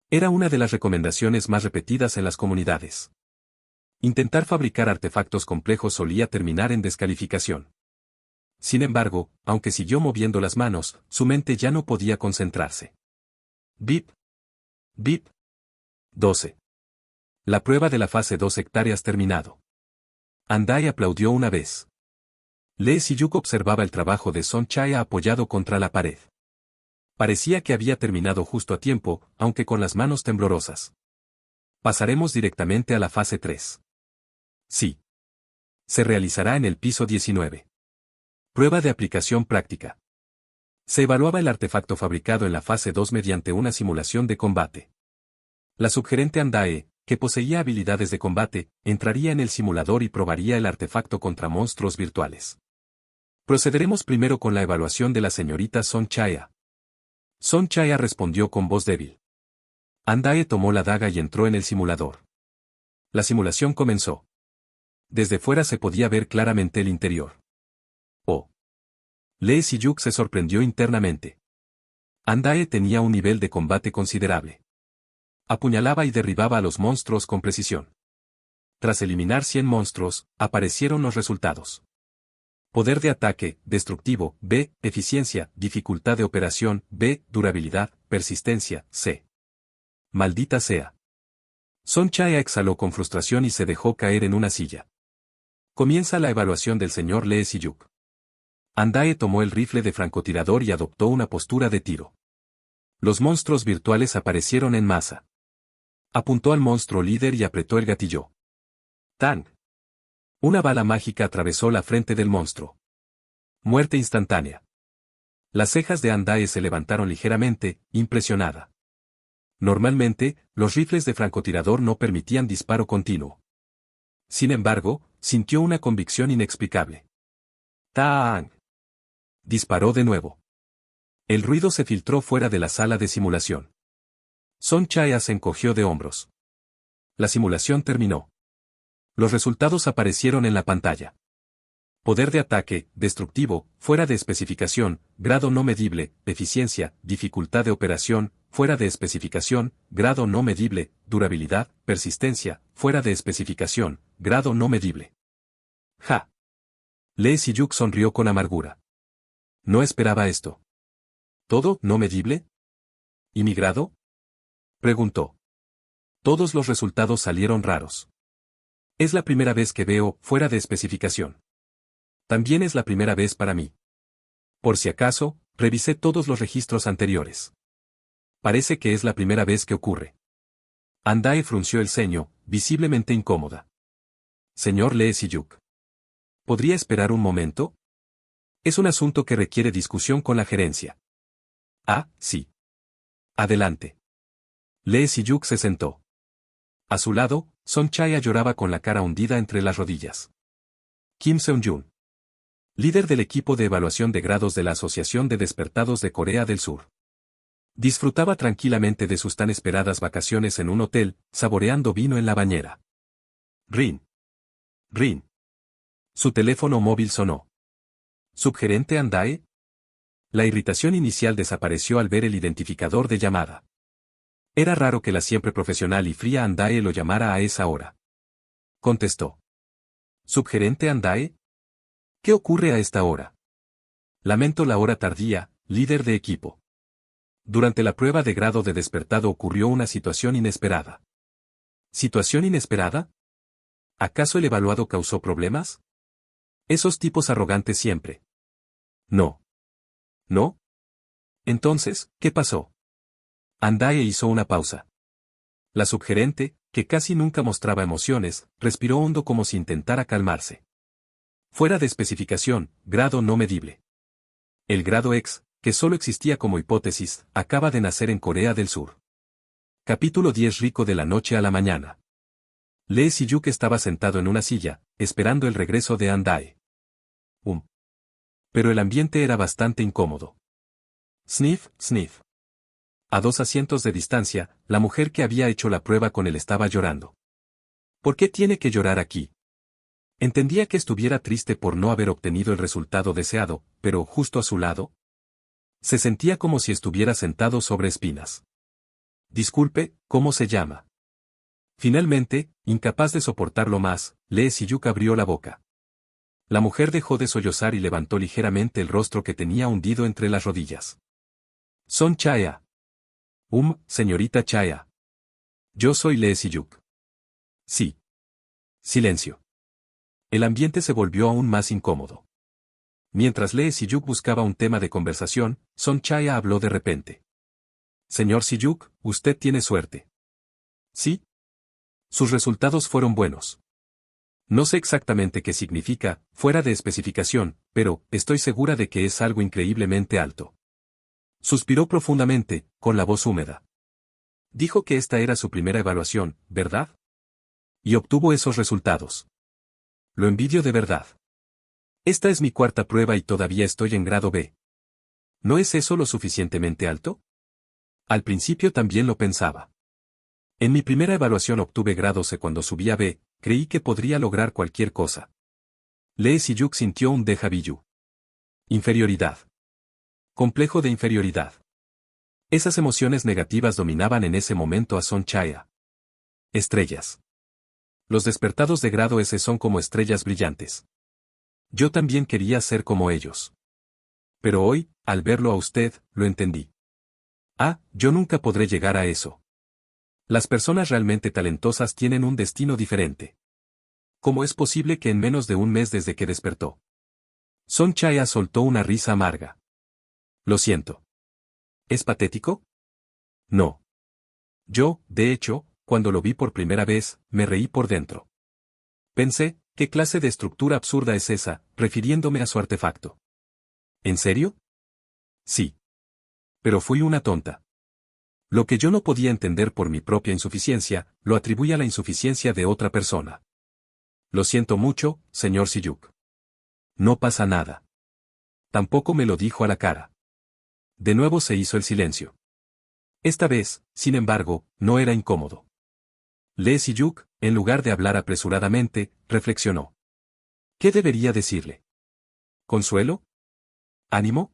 Era una de las recomendaciones más repetidas en las comunidades. Intentar fabricar artefactos complejos solía terminar en descalificación. Sin embargo, aunque siguió moviendo las manos, su mente ya no podía concentrarse. Bip. Bip. 12. La prueba de la fase 2 hectáreas terminado. Andai aplaudió una vez. Lee Si-yuk observaba el trabajo de Son Chae apoyado contra la pared. Parecía que había terminado justo a tiempo, aunque con las manos temblorosas. Pasaremos directamente a la fase 3. Sí. Se realizará en el piso 19. Prueba de aplicación práctica. Se evaluaba el artefacto fabricado en la fase 2 mediante una simulación de combate. La subgerente Andae, que poseía habilidades de combate, entraría en el simulador y probaría el artefacto contra monstruos virtuales. Procederemos primero con la evaluación de la señorita Son Chaya. Son Chaya respondió con voz débil. Andae tomó la daga y entró en el simulador. La simulación comenzó. Desde fuera se podía ver claramente el interior. Oh. Lee Si-yuk se sorprendió internamente. Andae tenía un nivel de combate considerable. Apuñalaba y derribaba a los monstruos con precisión. Tras eliminar 100 monstruos, aparecieron los resultados. Poder de ataque, destructivo, B, eficiencia, dificultad de operación, B, durabilidad, persistencia, C. Maldita sea. Son Chaya exhaló con frustración y se dejó caer en una silla. Comienza la evaluación del señor Lee Si-yuk. Andae tomó el rifle de francotirador y adoptó una postura de tiro. Los monstruos virtuales aparecieron en masa. Apuntó al monstruo líder y apretó el gatillo. ¡Tang! Una bala mágica atravesó la frente del monstruo. Muerte instantánea. Las cejas de Andae se levantaron ligeramente, impresionada. Normalmente, los rifles de francotirador no permitían disparo continuo. Sin embargo, sintió una convicción inexplicable. ¡Tang! Disparó de nuevo. El ruido se filtró fuera de la sala de simulación. Son Chaya se encogió de hombros. La simulación terminó. Los resultados aparecieron en la pantalla. Poder de ataque, destructivo, fuera de especificación, grado no medible, eficiencia, dificultad de operación, fuera de especificación, grado no medible, durabilidad, persistencia, fuera de especificación, grado no medible. Ja. Lee Si-yuk sonrió con amargura. No esperaba esto. ¿Todo no medible? ¿Y mi grado? Preguntó. Todos los resultados salieron raros. Es la primera vez que veo fuera de especificación. También es la primera vez para mí. Por si acaso, revisé todos los registros anteriores. Parece que es la primera vez que ocurre. Andae frunció el ceño, visiblemente incómoda. Señor Lee Si-yuk. ¿Podría esperar un momento? Es un asunto que requiere discusión con la gerencia. Ah, sí. Adelante. Lee Si-yuk se sentó. A su lado, Son Chaya lloraba con la cara hundida entre las rodillas. Kim Seung-jun. Líder del equipo de evaluación de grados de la Asociación de Despertados de Corea del Sur. Disfrutaba tranquilamente de sus tan esperadas vacaciones en un hotel, saboreando vino en la bañera. Rin. Rin. Su teléfono móvil sonó. ¿Subgerente Andae? La irritación inicial desapareció al ver el identificador de llamada. Era raro que la siempre profesional y fría Andae lo llamara a esa hora. Contestó. ¿Subgerente Andae? ¿Qué ocurre a esta hora? Lamento la hora tardía, líder de equipo. Durante la prueba de grado de despertado ocurrió una situación inesperada. ¿Situación inesperada? ¿Acaso el evaluado causó problemas? Esos tipos arrogantes siempre. No. ¿No? Entonces, ¿qué pasó? Andae hizo una pausa. La subgerente, que casi nunca mostraba emociones, respiró hondo como si intentara calmarse. Fuera de especificación, grado no medible. El grado X, que solo existía como hipótesis, acaba de nacer en Corea del Sur. Capítulo 10. Rico de la noche a la mañana. Lee Si-yuk estaba sentado en una silla, esperando el regreso de Andae. Pero el ambiente era bastante incómodo. Sniff, sniff. A 2 asientos de distancia, la mujer que había hecho la prueba con él estaba llorando. ¿Por qué tiene que llorar aquí? Entendía que estuviera triste por no haber obtenido el resultado deseado, pero justo a su lado, se sentía como si estuviera sentado sobre espinas. Disculpe, ¿cómo se llama? Finalmente, incapaz de soportarlo más, Lee Si-yuk abrió la boca. La mujer dejó de sollozar y levantó ligeramente el rostro que tenía hundido entre las rodillas. Son Chaya. Señorita Chaya. Yo soy Lee Si-yuk. Sí. Silencio. El ambiente se volvió aún más incómodo. Mientras Lee Si-yuk buscaba un tema de conversación, Son Chaya habló de repente. Señor Si-yuk, usted tiene suerte. ¿Sí? Sus resultados fueron buenos. No sé exactamente qué significa, fuera de especificación, pero estoy segura de que es algo increíblemente alto. Suspiró profundamente, con la voz húmeda. Dijo que esta era su primera evaluación, ¿verdad? Y obtuvo esos resultados. Lo envidio de verdad. Esta es mi cuarta prueba y todavía estoy en grado B. ¿No es eso lo suficientemente alto? Al principio también lo pensaba. En mi primera evaluación obtuve grado C cuando subí a B, creí que podría lograr cualquier cosa. Lee Si-yuk sintió un déjà vu. Inferioridad. Complejo de inferioridad. Esas emociones negativas dominaban en ese momento a Son Chaya. Estrellas. Los despertados de grado S son como estrellas brillantes. Yo también quería ser como ellos. Pero hoy, al verlo a usted, lo entendí. Ah, yo nunca podré llegar a eso. Las personas realmente talentosas tienen un destino diferente. ¿Cómo es posible que en menos de un mes desde que despertó? Son Chaya soltó una risa amarga. Lo siento. ¿Es patético? No. Yo, de hecho, cuando lo vi por primera vez, me reí por dentro. Pensé, ¿qué clase de estructura absurda es esa?, refiriéndome a su artefacto. ¿En serio? Sí. Pero fui una tonta. Lo que yo no podía entender por mi propia insuficiencia, lo atribuí a la insuficiencia de otra persona. Lo siento mucho, señor Si-yuk. No pasa nada. Tampoco me lo dijo a la cara. De nuevo se hizo el silencio. Esta vez, sin embargo, no era incómodo. Lee Si-yuk, en lugar de hablar apresuradamente, reflexionó. ¿Qué debería decirle? ¿Consuelo? ¿Ánimo?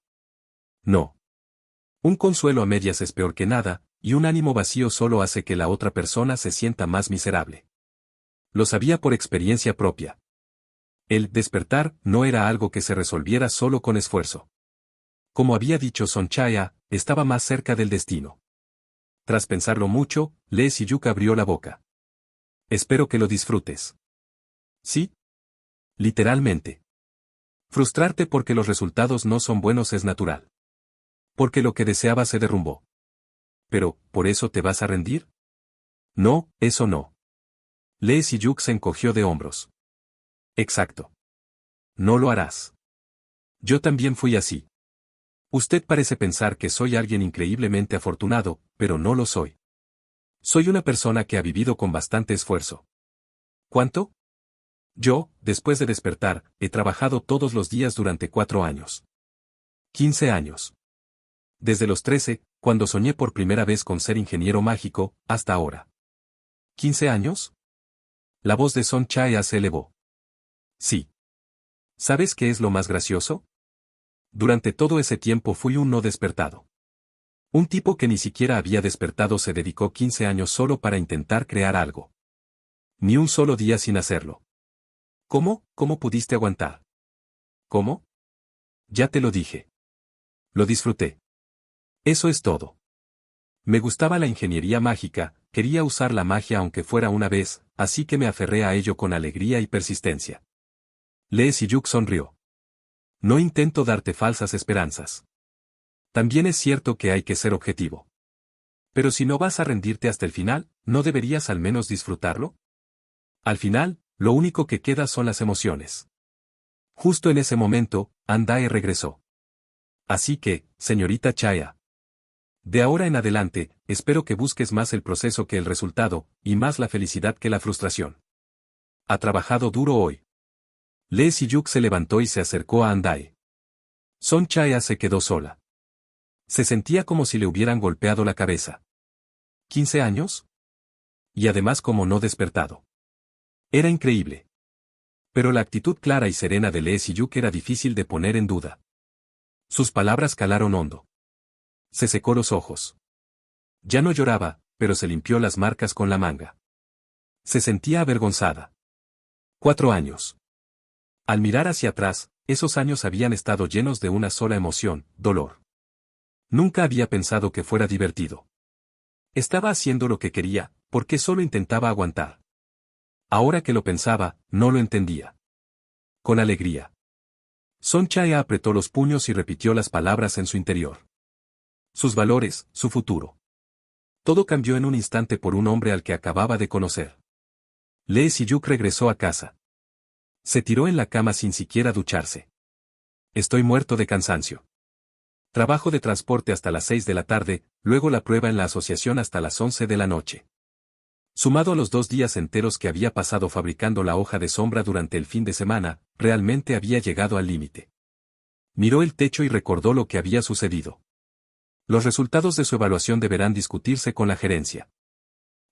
No. Un consuelo a medias es peor que nada, y un ánimo vacío solo hace que la otra persona se sienta más miserable. Lo sabía por experiencia propia. El despertar no era algo que se resolviera solo con esfuerzo. Como había dicho Son Chaya, estaba más cerca del destino. Tras pensarlo mucho, Lee Si-yuk abrió la boca. Espero que lo disfrutes. ¿Sí? Literalmente. Frustrarte porque los resultados no son buenos es natural. Porque lo que deseaba se derrumbó. Pero, ¿por eso te vas a rendir? No, eso no. Lee Si-yuk se encogió de hombros. Exacto. No lo harás. Yo también fui así. Usted parece pensar que soy alguien increíblemente afortunado, pero no lo soy. Soy una persona que ha vivido con bastante esfuerzo. ¿Cuánto? Yo, después de despertar, he trabajado todos los días durante 4 años. 15 años. Desde los 13, cuando soñé por primera vez con ser ingeniero mágico, hasta ahora. ¿15 años? La voz de Son Chaya se elevó. Sí. ¿Sabes qué es lo más gracioso? Durante todo ese tiempo fui un no despertado. Un tipo que ni siquiera había despertado se dedicó 15 años solo para intentar crear algo. Ni un solo día sin hacerlo. ¿Cómo? ¿Cómo pudiste aguantar? ¿Cómo? Ya te lo dije. Lo disfruté. Eso es todo. Me gustaba la ingeniería mágica, quería usar la magia aunque fuera una vez, así que me aferré a ello con alegría y persistencia. Lee Si-yuk sonrió. No intento darte falsas esperanzas. También es cierto que hay que ser objetivo. Pero si no vas a rendirte hasta el final, ¿no deberías al menos disfrutarlo? Al final, lo único que queda son las emociones. Justo en ese momento, Andae regresó. Así que, señorita Chaya. De ahora en adelante, espero que busques más el proceso que el resultado, y más la felicidad que la frustración. Ha trabajado duro hoy. Lee Si-yuk se levantó y se acercó a Andae. Son Chaya se quedó sola. Se sentía como si le hubieran golpeado la cabeza. ¿15 años? Y además como no despertado. Era increíble. Pero la actitud clara y serena de Lee Si-yuk era difícil de poner en duda. Sus palabras calaron hondo. Se secó los ojos. Ya no lloraba, pero se limpió las marcas con la manga. Se sentía avergonzada. 4 años. Al mirar hacia atrás, esos años habían estado llenos de una sola emoción, dolor. Nunca había pensado que fuera divertido. Estaba haciendo lo que quería, porque solo intentaba aguantar. Ahora que lo pensaba, no lo entendía. Con alegría. Son Chaya apretó los puños y repitió las palabras en su interior. Sus valores, su futuro. Todo cambió en un instante por un hombre al que acababa de conocer. Lee Si-yuk regresó a casa. Se tiró en la cama sin siquiera ducharse. Estoy muerto de cansancio. Trabajo de transporte hasta las 6 de la tarde, luego la prueba en la asociación hasta las 11 de la noche. Sumado a los 2 días enteros que había pasado fabricando la hoja de sombra durante el fin de semana, realmente había llegado al límite. Miró el techo y recordó lo que había sucedido. Los resultados de su evaluación deberán discutirse con la gerencia.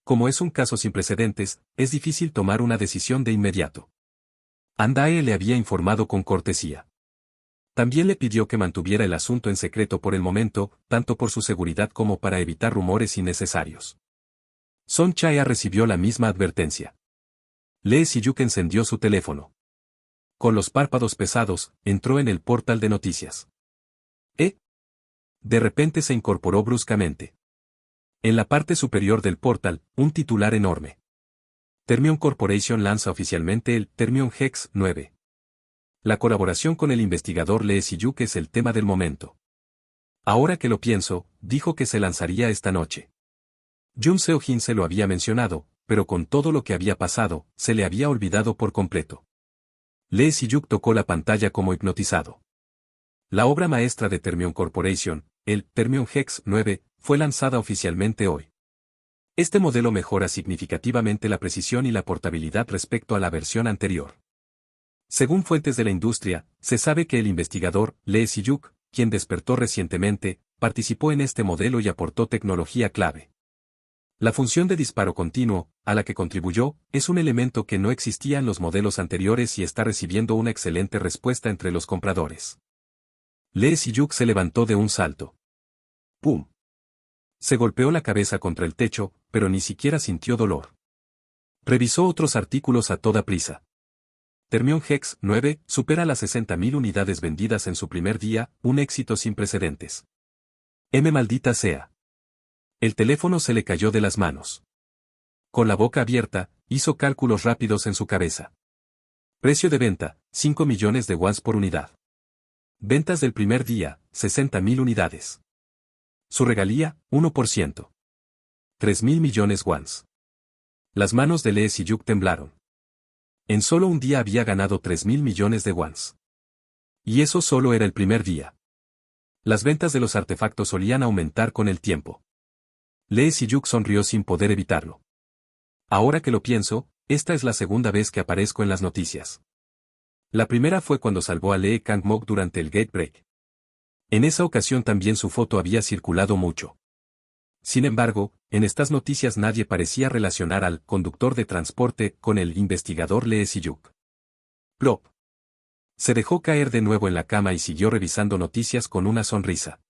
Como es un caso sin precedentes, es difícil tomar una decisión de inmediato. Andae le había informado con cortesía. También le pidió que mantuviera el asunto en secreto por el momento, tanto por su seguridad como para evitar rumores innecesarios. Son Chae recibió la misma advertencia. Lee Si-yuk encendió su teléfono. Con los párpados pesados, entró en el portal de noticias. De repente se incorporó bruscamente. En la parte superior del portal, un titular enorme. Thermion Corporation lanza oficialmente el Thermion Hex 9. La colaboración con el investigador Lee Si-yuk es el tema del momento. Ahora que lo pienso, dijo que se lanzaría esta noche. Jun Seo-jin se lo había mencionado, pero con todo lo que había pasado, se le había olvidado por completo. Lee Si-yuk tocó la pantalla como hipnotizado. La obra maestra de Thermion Corporation, el Thermion Hex 9, fue lanzada oficialmente hoy. Este modelo mejora significativamente la precisión y la portabilidad respecto a la versión anterior. Según fuentes de la industria, se sabe que el investigador, Lee Si-yuk, quien despertó recientemente, participó en este modelo y aportó tecnología clave. La función de disparo continuo, a la que contribuyó, es un elemento que no existía en los modelos anteriores y está recibiendo una excelente respuesta entre los compradores. Lee Si-yuk se levantó de un salto. ¡Pum! Se golpeó la cabeza contra el techo, pero ni siquiera sintió dolor. Revisó otros artículos a toda prisa. Thermion Hex 9 supera las 60.000 unidades vendidas en su primer día, un éxito sin precedentes. Maldita sea. El teléfono se le cayó de las manos. Con la boca abierta, hizo cálculos rápidos en su cabeza. Precio de venta, 5 millones de wons por unidad. Ventas del primer día, 60.000 unidades. Su regalía, 1%. 3.000 millones wons. Las manos de Lee Si-yuk temblaron. En solo un día había ganado 3.000 millones de wons. Y eso solo era el primer día. Las ventas de los artefactos solían aumentar con el tiempo. Lee Si-yuk sonrió sin poder evitarlo. Ahora que lo pienso, esta es la segunda vez que aparezco en las noticias. La primera fue cuando salvó a Lee Kang-mok durante el Gate Break. En esa ocasión también su foto había circulado mucho. Sin embargo, en estas noticias nadie parecía relacionar al conductor de transporte con el investigador Lee Si-yuk. Plop. Se dejó caer de nuevo en la cama y siguió revisando noticias con una sonrisa.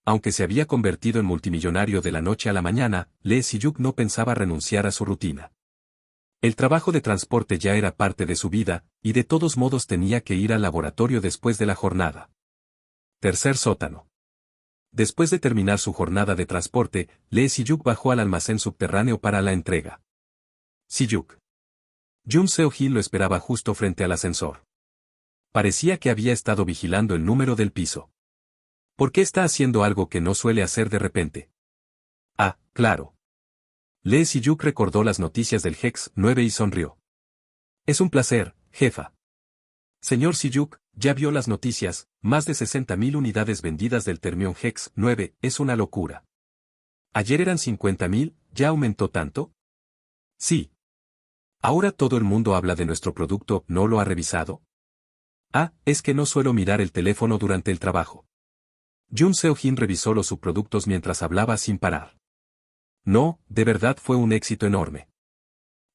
Aunque se había convertido en multimillonario de la noche a la mañana, Lee Si-yuk no pensaba renunciar a su rutina. El trabajo de transporte ya era parte de su vida, y de todos modos tenía que ir al laboratorio después de la jornada. Tercer sótano. Después de terminar su jornada de transporte, Lee Si-yuk bajó al almacén subterráneo para la entrega. Si-yuk. Jun Seo-jin lo esperaba justo frente al ascensor. Parecía que había estado vigilando el número del piso. ¿Por qué está haciendo algo que no suele hacer de repente? Ah, claro. Lee Si-yuk recordó las noticias del Hex 9 y sonrió. Es un placer, jefa. Señor Si-yuk, ya vio las noticias, más de 60.000 unidades vendidas del Thermion Hex 9, es una locura. Ayer eran 50.000, ¿ya aumentó tanto? Sí. Ahora todo el mundo habla de nuestro producto, ¿no lo ha revisado? Ah, es que no suelo mirar el teléfono durante el trabajo. Jun Seo-jin revisó los subproductos mientras hablaba sin parar. No, de verdad fue un éxito enorme.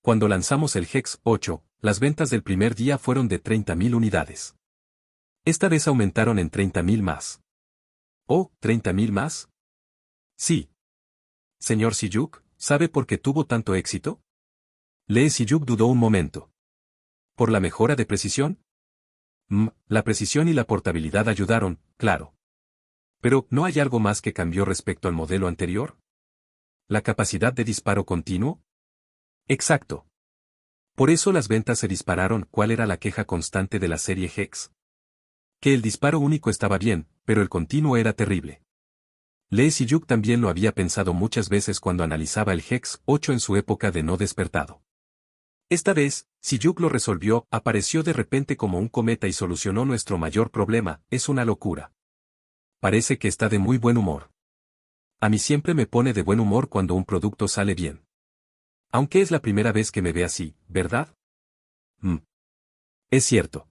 Cuando lanzamos el Hex 8, las ventas del primer día fueron de 30.000 unidades. Esta vez aumentaron en 30.000 más. ¿Oh, 30.000 más? Sí. Señor Si-yuk, ¿sabe por qué tuvo tanto éxito? Lee Si-yuk dudó un momento. ¿Por la mejora de precisión? La precisión y la portabilidad ayudaron, claro. Pero, ¿no hay algo más que cambió respecto al modelo anterior? ¿La capacidad de disparo continuo? Exacto. Por eso las ventas se dispararon. ¿Cuál era la queja constante de la serie Hex? Que el disparo único estaba bien, pero el continuo era terrible. Lee Si-yuk también lo había pensado muchas veces cuando analizaba el Hex 8 en su época de no despertado. Esta vez, Si-yuk lo resolvió, apareció de repente como un cometa y solucionó nuestro mayor problema, es una locura. Parece que está de muy buen humor. A mí siempre me pone de buen humor cuando un producto sale bien. Aunque es la primera vez que me ve así, ¿verdad? Mm. Es cierto.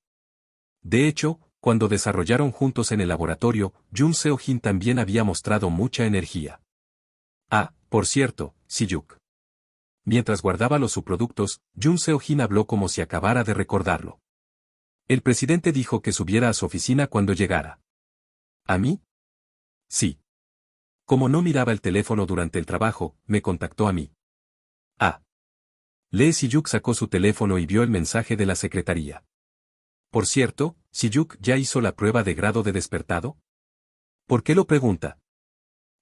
De hecho, cuando desarrollaron juntos en el laboratorio, Jun Seo-jin también había mostrado mucha energía. Ah, por cierto, Siyuk. Mientras guardaba los subproductos, Jun Seo-jin habló como si acabara de recordarlo. El presidente dijo que subiera a su oficina cuando llegara. ¿A mí? Sí. Como no miraba el teléfono durante el trabajo, me contactó a mí. Ah. Lee Siyuk sacó su teléfono y vio el mensaje de la secretaría. Por cierto, ¿Siyuk ya hizo la prueba de grado de despertado? ¿Por qué lo pregunta?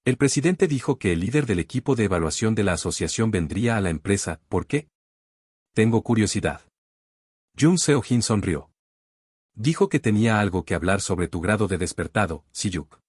El presidente dijo que el líder del equipo de evaluación de la asociación vendría a la empresa, ¿por qué? Tengo curiosidad. Jun Seo-jin sonrió. Dijo que tenía algo que hablar sobre tu grado de despertado, Siyuk.